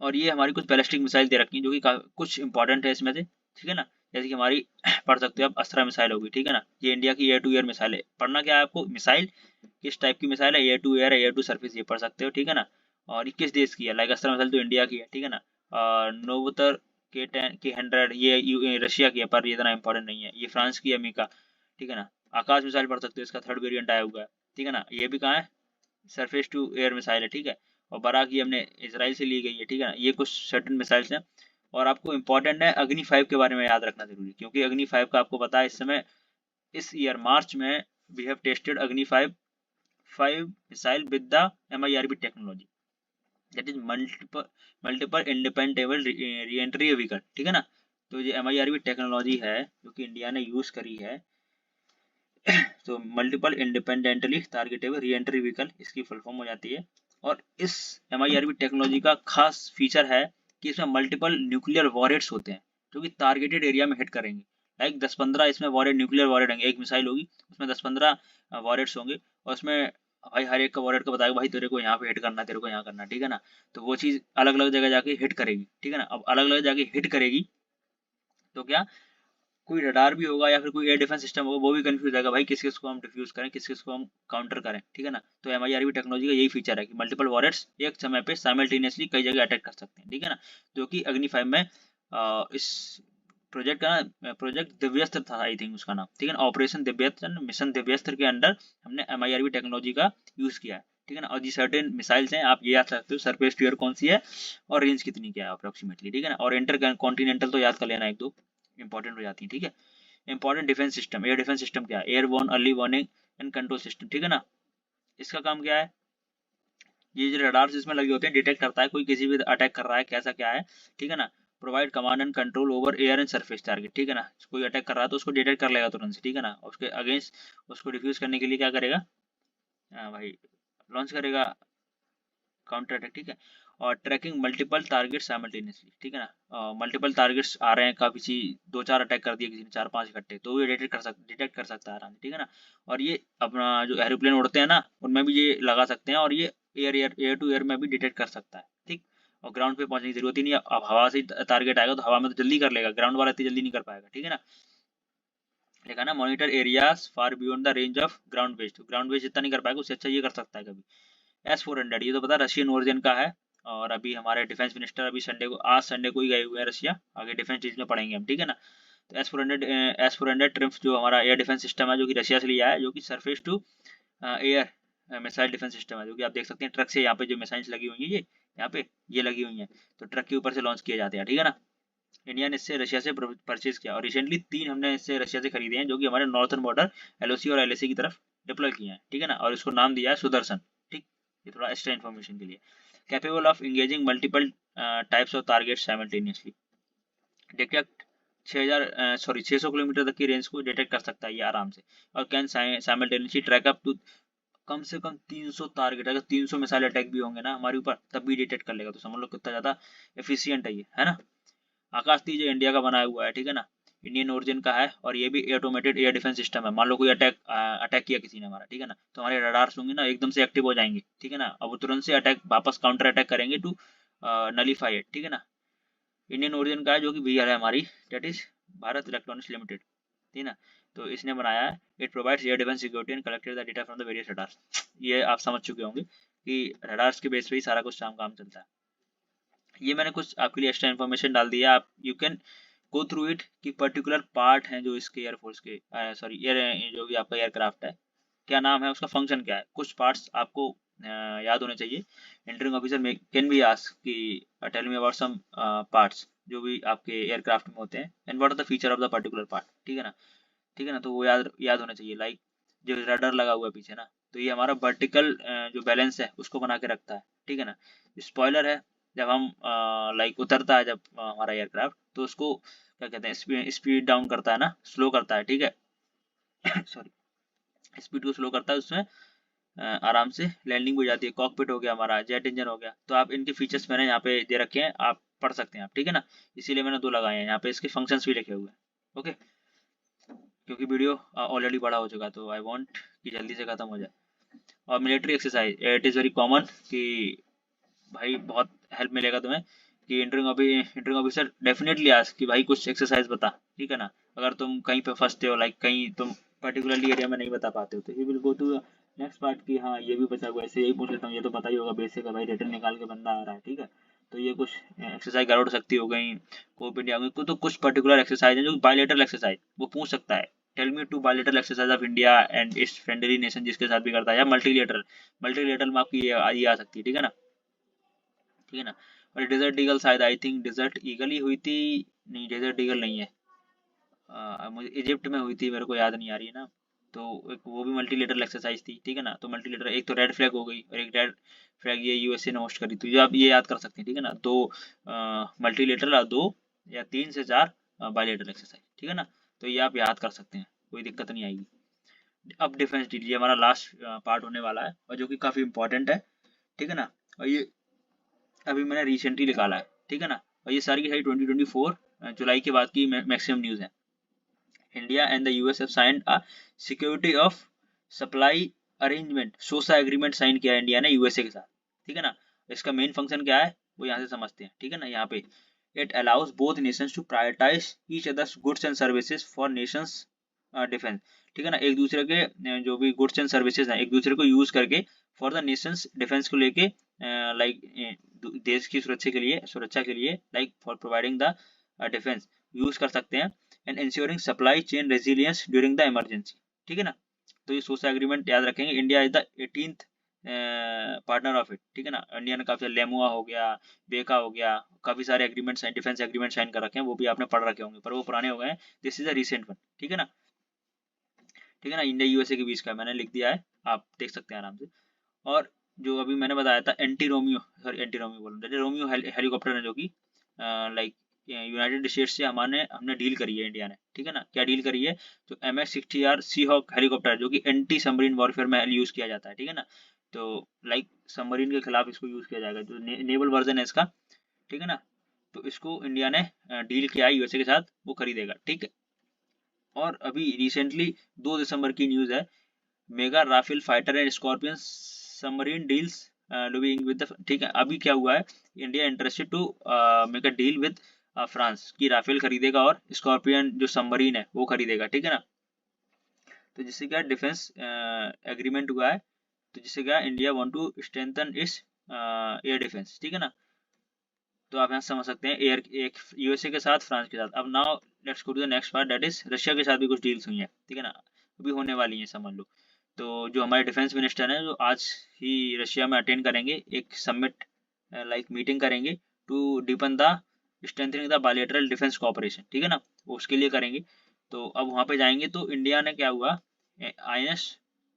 और ये हमारी कुछ बैलिस्टिक मिसाइल दे रखी है जो कि कुछ इंपॉर्टेंट है इसमें से, ठीक है ना। जैसे कि हमारी पढ़ सकते हो आप, अस्त्रा मिसाइल होगी, ठीक है ना। ये इंडिया की एयर टू एयर मिसाइल है। पढ़ना क्या है आपको, मिसाइल किस टाइप की मिसाइल है, एयर टू एयर है, एयर टू सरफेस, ये पढ़ सकते हो, ठीक है ना। और 21 देश की है, लाइक अस्त्रा मिसाइल तो इंडिया की है, ठीक है ना। और नोवोतर K100 ये रशिया की है, पर ये इतना इंपॉर्टेंट नहीं है। ये फ्रांस की है, मीका, ठीक है ना। आकाश मिसाइल पढ़ सकते हो, इसका थर्ड वेरिएंट आया हुआ है, ठीक है ना। ये भी कहाँ है, सरफेस टू एयर मिसाइल है, ठीक है। और बराक ये हमने इसराइल से ली गई है, ठीक है ना। ये कुछ सर्टेन मिसाइल्स हैं। और आपको इंपॉर्टेंट है अग्नि 5 के बारे में याद रखना जरूरी, क्योंकि अग्नि 5 का आपको पता है इस समय, इस ईयर मार्च में we have tested Agni 5 missile with the MIRV technology, that is multiple independable re entry vehicle, ठीक है ना। तो ये MIRV टेक्नोलॉजी है जो कि इंडिया ने यूज करी है, तो मल्टीपल इंडिपेंडेंटली टारगेटेबल री एंट्री व्हीकल इसकी फुल फॉर्म हो जाती है। और इस MIRV टेक्नोलॉजी का खास फीचर है कि इसमें मल्टीपल न्यूक्लियर वॉरहेड्स होते हैं जो कि टारगेटेड एरिया में हिट करेंगे। लाइक 10-15 इसमें वॉरहेड, न्यूक्लियर वॉरहेड होंगे, एक मिसाइल होगी उसमें 10-15 वॉरहेड्स होंगे, और उसमें भाई हर एक का वॉरहेड को बताएगा भाई तेरे को यहाँ पे हिट करना, तेरे को यहाँ करना, ठीक है ना। तो वो चीज अलग अलग जगह जाके हिट करेगी, ठीक है ना। अब अलग अलग जाके हिट करेगी तो क्या, कोई रडार भी होगा या फिर कोई एयर डिफेंस सिस्टम होगा, वो भी कंफ्यूज जाएगा भाई किस किस को हम डिफ्यूज करें, किस किस को हम काउंटर करें, ठीक है ना। तो MIRV टेक्नोलॉजी का यही फीचर है कि मल्टीपल वॉरहेड्स एक समय पे साइमल्टेनियसली कई जगह अटैक कर सकते हैं, ठीक है ना। जो कि अग्नि 5 में इस प्रोजेक्ट का ना, प्रोजेक्ट दिव्यास्त्र था आई थिंक उसका नाम, ठीक है ना। ऑपरेशन दिव्यास्त्र, मिशन दिव्यास्त्र के अंडर हमने MIRV टेक्नोलॉजी का यूज किया है, ठीक है ना। और जी सर्टेन मिसाइल्स हैं, आप ये याद सकते हो सरफेस टू एयर कौन सी है और रेंज कितनी क्या है अप्रोक्सीमेटली, ठीक है ना। और इंटर कॉन्टिनेंटल तो याद कर लेना, एक दो इंपॉर्टेंट हो जाती है, ठीक है। Important defence system, air defence system क्या है, airborne early warning and control system, ठीक है ना। इसका काम क्या है, ये जो रडार इसमें लगे होते हैं डिटेक्ट करता है कोई किसी भी अटैक कर रहा है कैसा क्या है, ठीक है ना। Provide command and control over air and surface target, ठीक है ना। कोई अटैक कर रहा है तो उसको डिटेक्ट कर लेगा तुरंत से, ठीक है ना। उसके अगेंस्ट उसको डिफ्यूज करने के लिए क्या करेगा, भाई लॉन्च करेगा काउंटर अटैक, ठीक है। और ट्रैकिंग मल्टीपल टारगेट साइमल्टेनियसली, ठीक है ना। मल्टीपल टारगेट्स आ रहे हैं, काफी चीज 2-4 अटैक कर दिए किसी ने, 4-5 इकट्ठे, तो ये डिटेक्ट कर सकता है आराम से, ठीक है ना। और ये अपना जो एरोप्लेन उड़ते हैं ना उनमें भी ये लगा सकते हैं, और ये एयर टू एयर में भी डिटेक्ट कर सकता है, ठीक। और ग्राउंड पे पहुंचने की जरूरत ही नहीं है। अब हवा से टारगेट आएगा तो हवा में तो जल्दी कर लेगा, ग्राउंड वाला इतनी जल्दी नहीं कर पाएगा, ठीक है ना। देखा ना, monitor areas far beyond the range of ground based, ground based जितना नहीं कर पाएगा उससे अच्छा ये कर सकता है कभी। S-400 ये तो पता रशियन वर्जन का है, और अभी हमारे डिफेंस मिनिस्टर अभी संडे को, आज संडे को ही गए हुए हैं रशिया, आगे डिफेंस चीज में पढ़ेंगे हम, ठीक है ना। तो S-400 ट्रिम्फ जो हमारा एयर डिफेंस सिस्टम है जो कि रशिया से लिया है, जो कि surface to air missile defence system है, जो कि आप देख सकते हैं ट्रक से यहाँ पे जो मिसाइल्स लगी हुई है ये यहाँ पे ये लगी हुई है, तो ट्रक के ऊपर से लॉन्च किए जाते हैं, ठीक है ना। इंडिया ने इससे रशिया से परचेज किया, और रिसेंटली 3 हमने इससे रशिया से खरीदे हैं, जो कि हमारे नॉर्थन बॉर्डर LOC और LAC की तरफ डिप्लॉय किए हैं, ठीक है ना। और इसको नाम दिया है सुदर्शन, ठीक, ये थोड़ा एक्स्ट्रा इन्फॉर्मेशन के लिए। Capable of engaging multiple types of target simultaneously, detect 600 kilometre तक की रेंज को डिटेक्ट कर सकता है ये आराम से, और can simultaneously track up to कम से कम 300 टारगेट। अगर 300 मिसाइल अटैक भी होंगे ना हमारे ऊपर तब भी डिटेक्ट कर लेगा, तो समझ लो कितना ज्यादा एफिशिएंट है ये, है ना। आकाश तीज इंडिया का बनाया हुआ है, ठीक है ना, इंडियन ओरिजिन का है, और ये भी ऑटोमेटेड एयर डिफेंस सिस्टम है। मान लो कोई अटैक किया किसी ने हमारा, ठीक है ना, तो हमारे रडार्स होंगे ना एकदम से एक्टिव हो जाएंगे, ठीक है ना। अब वो तुरंत से अटैक वापस काउंटर अटैक करेंगे टू नलीफाई इट, ठीक है ना। इंडियन ओरिजिन का है, जो कि VR है हमारी, that is Bharat Electronics Limited, ठीक है ना। तो इसने बनाया है, it provides air defence security and collected the data from the various radars. ये आप समझ चुके होंगे कि रडार्स के बेस पे ही सारा कुछ काम चलता है। ये मैंने कुछ आपके लिए एक्स्ट्रा इन्फॉर्मेशन डाल दिया, आप you can go through it, कि पर्टिकुलर पार्ट हैं जो इसके एयरफोर्स के, सॉरी एयर जो भी आपका एयरक्राफ्ट है, क्या नाम है उसका, फंक्शन क्या है, कुछ पार्ट्स आपको याद होने चाहिए। एंटरिंग ऑफिसर में कैन बी आस्क कि tell me about some parts जो भी आपके एयरक्राफ्ट में होते हैं, and what are the feature of the particular part, ठीक है ना, ठीक है ना। तो वो याद होना चाहिए। लाइक जो रडर लगा हुआ है पीछे ना, तो ये हमारा वर्टिकल जो बैलेंस है उसको बना के रखता है, ठीक है ना। स्पॉइलर है, जब हम लाइक उतरता है जब हमारा एयरक्राफ्ट, तो उसको क्या कहते हैं, स्पीड डाउन करता है ना, स्लो करता है, ठीक है सॉरी, स्पीड को स्लो करता है, उसमें आराम से लैंडिंग हो जाती है। कॉकपिट हो गया हमारा, जेट इंजन हो गया, तो आप इनके फीचर्स मैंने यहाँ पे दे रखे हैं, आप पढ़ सकते हैं आप, ठीक है ना। इसीलिए मैंने 2 लगाए हैं यहाँ पे, इसके फंक्शंस भी लिखे हुए हैं, ओके। क्योंकि वीडियो ऑलरेडी बड़ा हो चुका, तो आई वांट कि जल्दी से खत्म हो जाए। और military exercise, it is very common कि भाई बहुत हेल्प मिलेगा तुम्हें, कि इंटरिंग ऑफिसर डेफिनेटली आस्क कि भाई कुछ एक्सरसाइज बता, ठीक है ना। अगर तुम कहीं पे फंसते हो, लाइक कहीं तुम पर्टिकुलरली एरिया में नहीं बता पाते हो, तो he will go to next part कि हाँ ये भी बचा हुआ है, ऐसे यही पूछ लेता हूँ, ये तो पता ही होगा बेसिक है भाई, रिटर्न निकाल के बंदा आ रहा है, ठीक है। तो ये कुछ एक्सरसाइज गरुड़ शक्ति हो गई, कोप इंडिया हो गई, तो कुछ पर्टिकुलर एक्सरसाइज है जो बायलेटरल एक्सरसाइज वो पूछ सकता है। Tell me 2 bilateral exercise of India and its friendly nation, जिसके साथ भी करता है, या मल्टीलेटरल में आपकी ये आ सकती है, ठीक है ना, ठीक है ना। और डेजर्ट ईगल, शायद आई थिंक डेजर्ट ईगल ही हुई थी, नहीं डेजर्ट ईगल नहीं है, मुझे इजिप्ट में हुई थी, मेरे को याद नहीं आ रही है ना। तो एक वो भी मल्टीलेटरल एक्सरसाइज थी, ठीक है ना। तो मल्टीलेटरल, एक तो रेड फ्लैग हो गई, और एक रेड फ्लैग ये USA ने होस्ट करी, तो ये आप ये याद कर सकते हैं, ठीक है ना। 2 मल्टीलेटरल और 2 या 3 से 4 बायलेटरल एक्सरसाइज, ठीक है ना। तो ये आप याद कर सकते हैं, कोई दिक्कत नहीं आएगी। अब डिफेंस डील, ये हमारा लास्ट पार्ट होने वाला है, और जो कि काफी इंपॉर्टेंट है, ठीक है ना। और ये अभी मैंने रिसेंटली निकाला है, ठीक है ना। और ये सारी की सारी 2024 जुलाई के बाद की मैक्सिमम न्यूज है। India and the US have signed a security of supply arrangement, SOSA agreement sign किया है इंडिया ने USA के साथ, ठीक है ना। इसका मेन फंक्शन क्या है वो यहाँ से समझते हैं, ठीक है ना। यहाँ पे it allows both nations to prioritise each other's goods and services for nations defence, ठीक है ना। एक दूसरे के जो भी गुड्स एंड सर्विसेज हैं एक दूसरे को यूज करके फॉर द नेशंस डिफेंस को लेके, लाइक देश की सुरक्षा के लिए like for providing the defence use कर सकते हैं, and ensuring supply chain resilience during the emergency, ठीक है ना। तो ये सोसा एग्रीमेंट याद रखेंगे, India is the 18th partner of it, ठीक है ना। इंडिया ने काफी लेमुआ हो गया, बेका हो गया, काफी सारे एग्रीमेंट डिफेंस एग्रीमेंट साइन कर रखे हैं, वो भी आपने पढ़ रखे होंगे, पर वो पुराने हो गए हैं। This is a recent one, ठीक है ना, ठीक है ना। इंडिया USA के बीच का मैंने लिख दिया है, आप देख सकते हैं आराम से। और जो अभी मैंने बताया था एंटी रोमियो बोल रहे रोमियो हेलीकॉप्टर है, जो कि लाइक यूनाइटेड स्टेट्स से हमने डील करी है इंडिया ने, ठीक है ना। क्या डील करी है, तो MH-60R सीहॉक हेलीकॉप्टर जो कि एंटी सबमरीन वॉरफेयर में यूज किया जाता है, ठीक है ना। तो लाइक सबमरीन के खिलाफ इसको यूज किया जाएगा, जो नेवल वर्जन है इसका, ठीक है ना। तो इसको इंडिया ने डील किया है USA के साथ, वो खरीदेगा, ठीक है। और अभी रिसेंटली 2 दिसंबर की न्यूज है, mega Rafale fighter and Scorpion submarine deals doing with the, ठीक है। अभी क्या हुआ है, India interested to make a deal with France की राफेल खरीदेगा और स्कॉर्पियन जो सबमरीन है वो खरीदेगा, ठीक है ना। तो जिससे क्या डिफेंस एग्रीमेंट हुआ है, तो जिससे क्या इंडिया वांट टू स्ट्रेंथन इस एयर डिफेंस, ठीक है ना। तो आप यहाँ समझ सकते हैं एयर एक यूएसए के साथ फ्रांस के साथ। अब now let's go to the next part, that is Russia के साथ भी कुछ डील्स हुई हैं, ठीक है ना, अभी होने वाली हैं समझ लो। तो जो हमारे डिफेंस मिनिस्टर हैं जो आज ही रशिया में अटेंड करेंगे एक समिट लाइक मीटिंग करेंगे to deepen the strengthening the bilateral defence cooperation, ठीक है ना, वो उसके लिए करेंगे। तो अब वहाँ पे जाएंगे तो इंडिया ने क्या हुआ, INS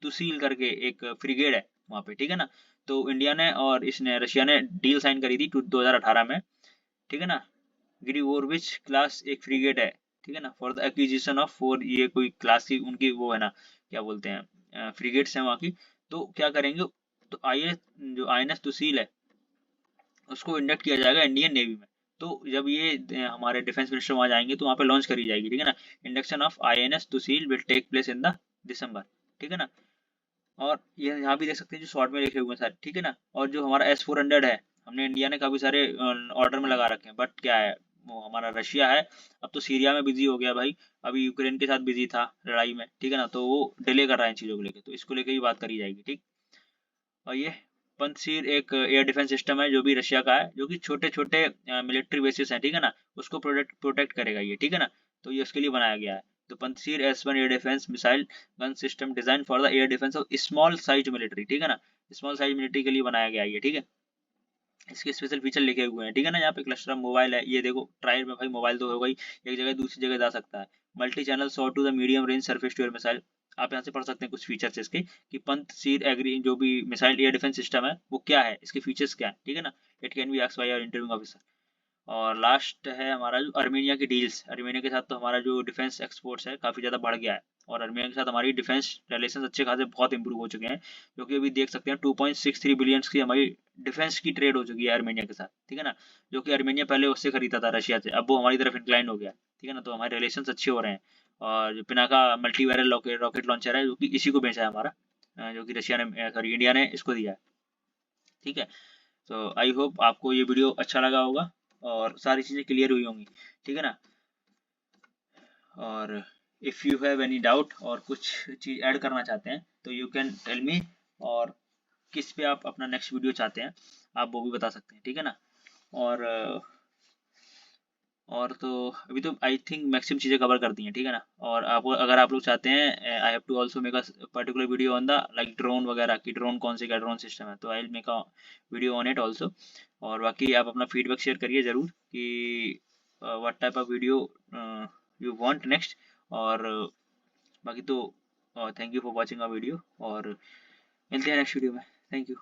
तुसील करके एक फ्रिगेड है वहाँ पे, ठीक है ना। तो इंडिया ने और इसने रशिया ने डील साइन करी थी 2018 में, ठीक है ना। ग्रिगोरविच क्लास एक फ्रिगेट है, ठीक है ना, फॉर द एक्विजिशन ऑफ 4, ये कोई क्लास की उनकी वो है ना, क्या बोलते हैं फ्रिगेट्स हैं वहाँ की। तो क्या करेंगे, तो जो INS तुसील है उसको इंडक्ट किया जाएगा इंडियन नेवी में। तो जब ये हमारे डिफेंस मिनिस्टर वहाँ जाएंगे तो वहाँ पे लॉन्च करी जाएगी, ठीक है ना। Induction of INS Tushil will take place in the December, ठीक है ना। और ये यहाँ भी देख सकते हैं जो शॉर्ट में लिखे हुए हैं सारे, ठीक है ना। और जो हमारा S-400 है, हमने इंडिया ने काफी सारे ऑर्डर में लगा रखे हैं, बट क्या है वो हमारा रशिया है अब तो सीरिया में बिजी हो गया भाई, अभी यूक्रेन के साथ बिजी था लड़ाई में, ठीक है ना। तो वो डिले कर रहा है इन चीजों को लेकर, तो इसको लेकर ही बात करी जाएगी, ठीक। और ये पंतशीर एक एयर डिफेंस सिस्टम है जो भी रशिया का है, जो कि छोटे छोटे मिलिट्री बेसिस हैं, ठीक है ना, उसको प्रोटेक्ट करेगा ये, ठीक है ना। तो ये उसके लिए बनाया गया है। तो पंतशीर S-1 air defence missile gun system design for the air defence of small size military, ठीक है ना, स्मॉल साइज मिलिट्री के लिए बनाया गया है ये, ठीक है। इसके स्पेशल फीचर लिखे हुए हैं, ठीक है ना। यहाँ पे क्लस्टर ऑफ मोबाइल है, ये देखो ट्रायल में भाई मोबाइल तो होगा ही, एक जगह दूसरी जगह जा सकता है। Multi channel short to the medium range surface to air missile, आप यहाँ से पढ़ सकते हैं कुछ फीचर्स इसके कि पंतशीर एग्री जो भी मिसाइल एयर डिफेंस सिस्टम है वो क्या है, इसके फीचर्स क्या है, ठीक है ना। It can be asked by your interviewing officer. और लास्ट है हमारा जो अर्मेनिया की डील्स, अर्मेनिया के साथ तो हमारा जो डिफेंस एक्सपोर्ट्स है काफ़ी ज़्यादा बढ़ गया है, और अर्मेनिया के साथ हमारी डिफेंस रिलेशन अच्छे खासे बहुत इंप्रूव हो चुके हैं, क्योंकि अभी देख सकते हैं 2.63 बिलियन की हमारी डिफेंस की ट्रेड हो चुकी है अर्मेनिया के साथ, ठीक है ना। जो कि अर्मेनिया पहले उससे खरीदता था रशिया से, अब वो हमारी तरफ इंक्लाइन हो गया, ठीक है ना। तो हमारे रिलेशन अच्छे हो रहे हैं। और जो Pinaka multi viral rocket launcher है जो कि इसी को बेचा है हमारा, जो कि रशिया ने सॉरी इंडिया ने इसको दिया है, ठीक है। तो आई होप आपको ये वीडियो अच्छा लगा होगा और सारी चीज़ें क्लियर हुई होंगी, ठीक है ना। और if you have any doubt और कुछ चीज़ ऐड करना चाहते हैं तो यू कैन टेल मी, और किस पे आप अपना नेक्स्ट वीडियो चाहते हैं आप वो भी बता सकते हैं, ठीक है ना। और और तो अभी तो आई थिंक मैक्सिमम चीज़ें कवर कर दी हैं, ठीक है ना। और आप अगर आप लोग चाहते हैं I have to also make a particular video on the like drone वगैरह की, ड्रोन कौन से क्या ड्रोन सिस्टम है, तो I will make a video on it also. और बाकी आप अपना फीडबैक शेयर करिए ज़रूर कि what type of video you want next. और बाकी तो thank you for watching a video, और मिलते हैं नेक्स्ट वीडियो में। Thank you.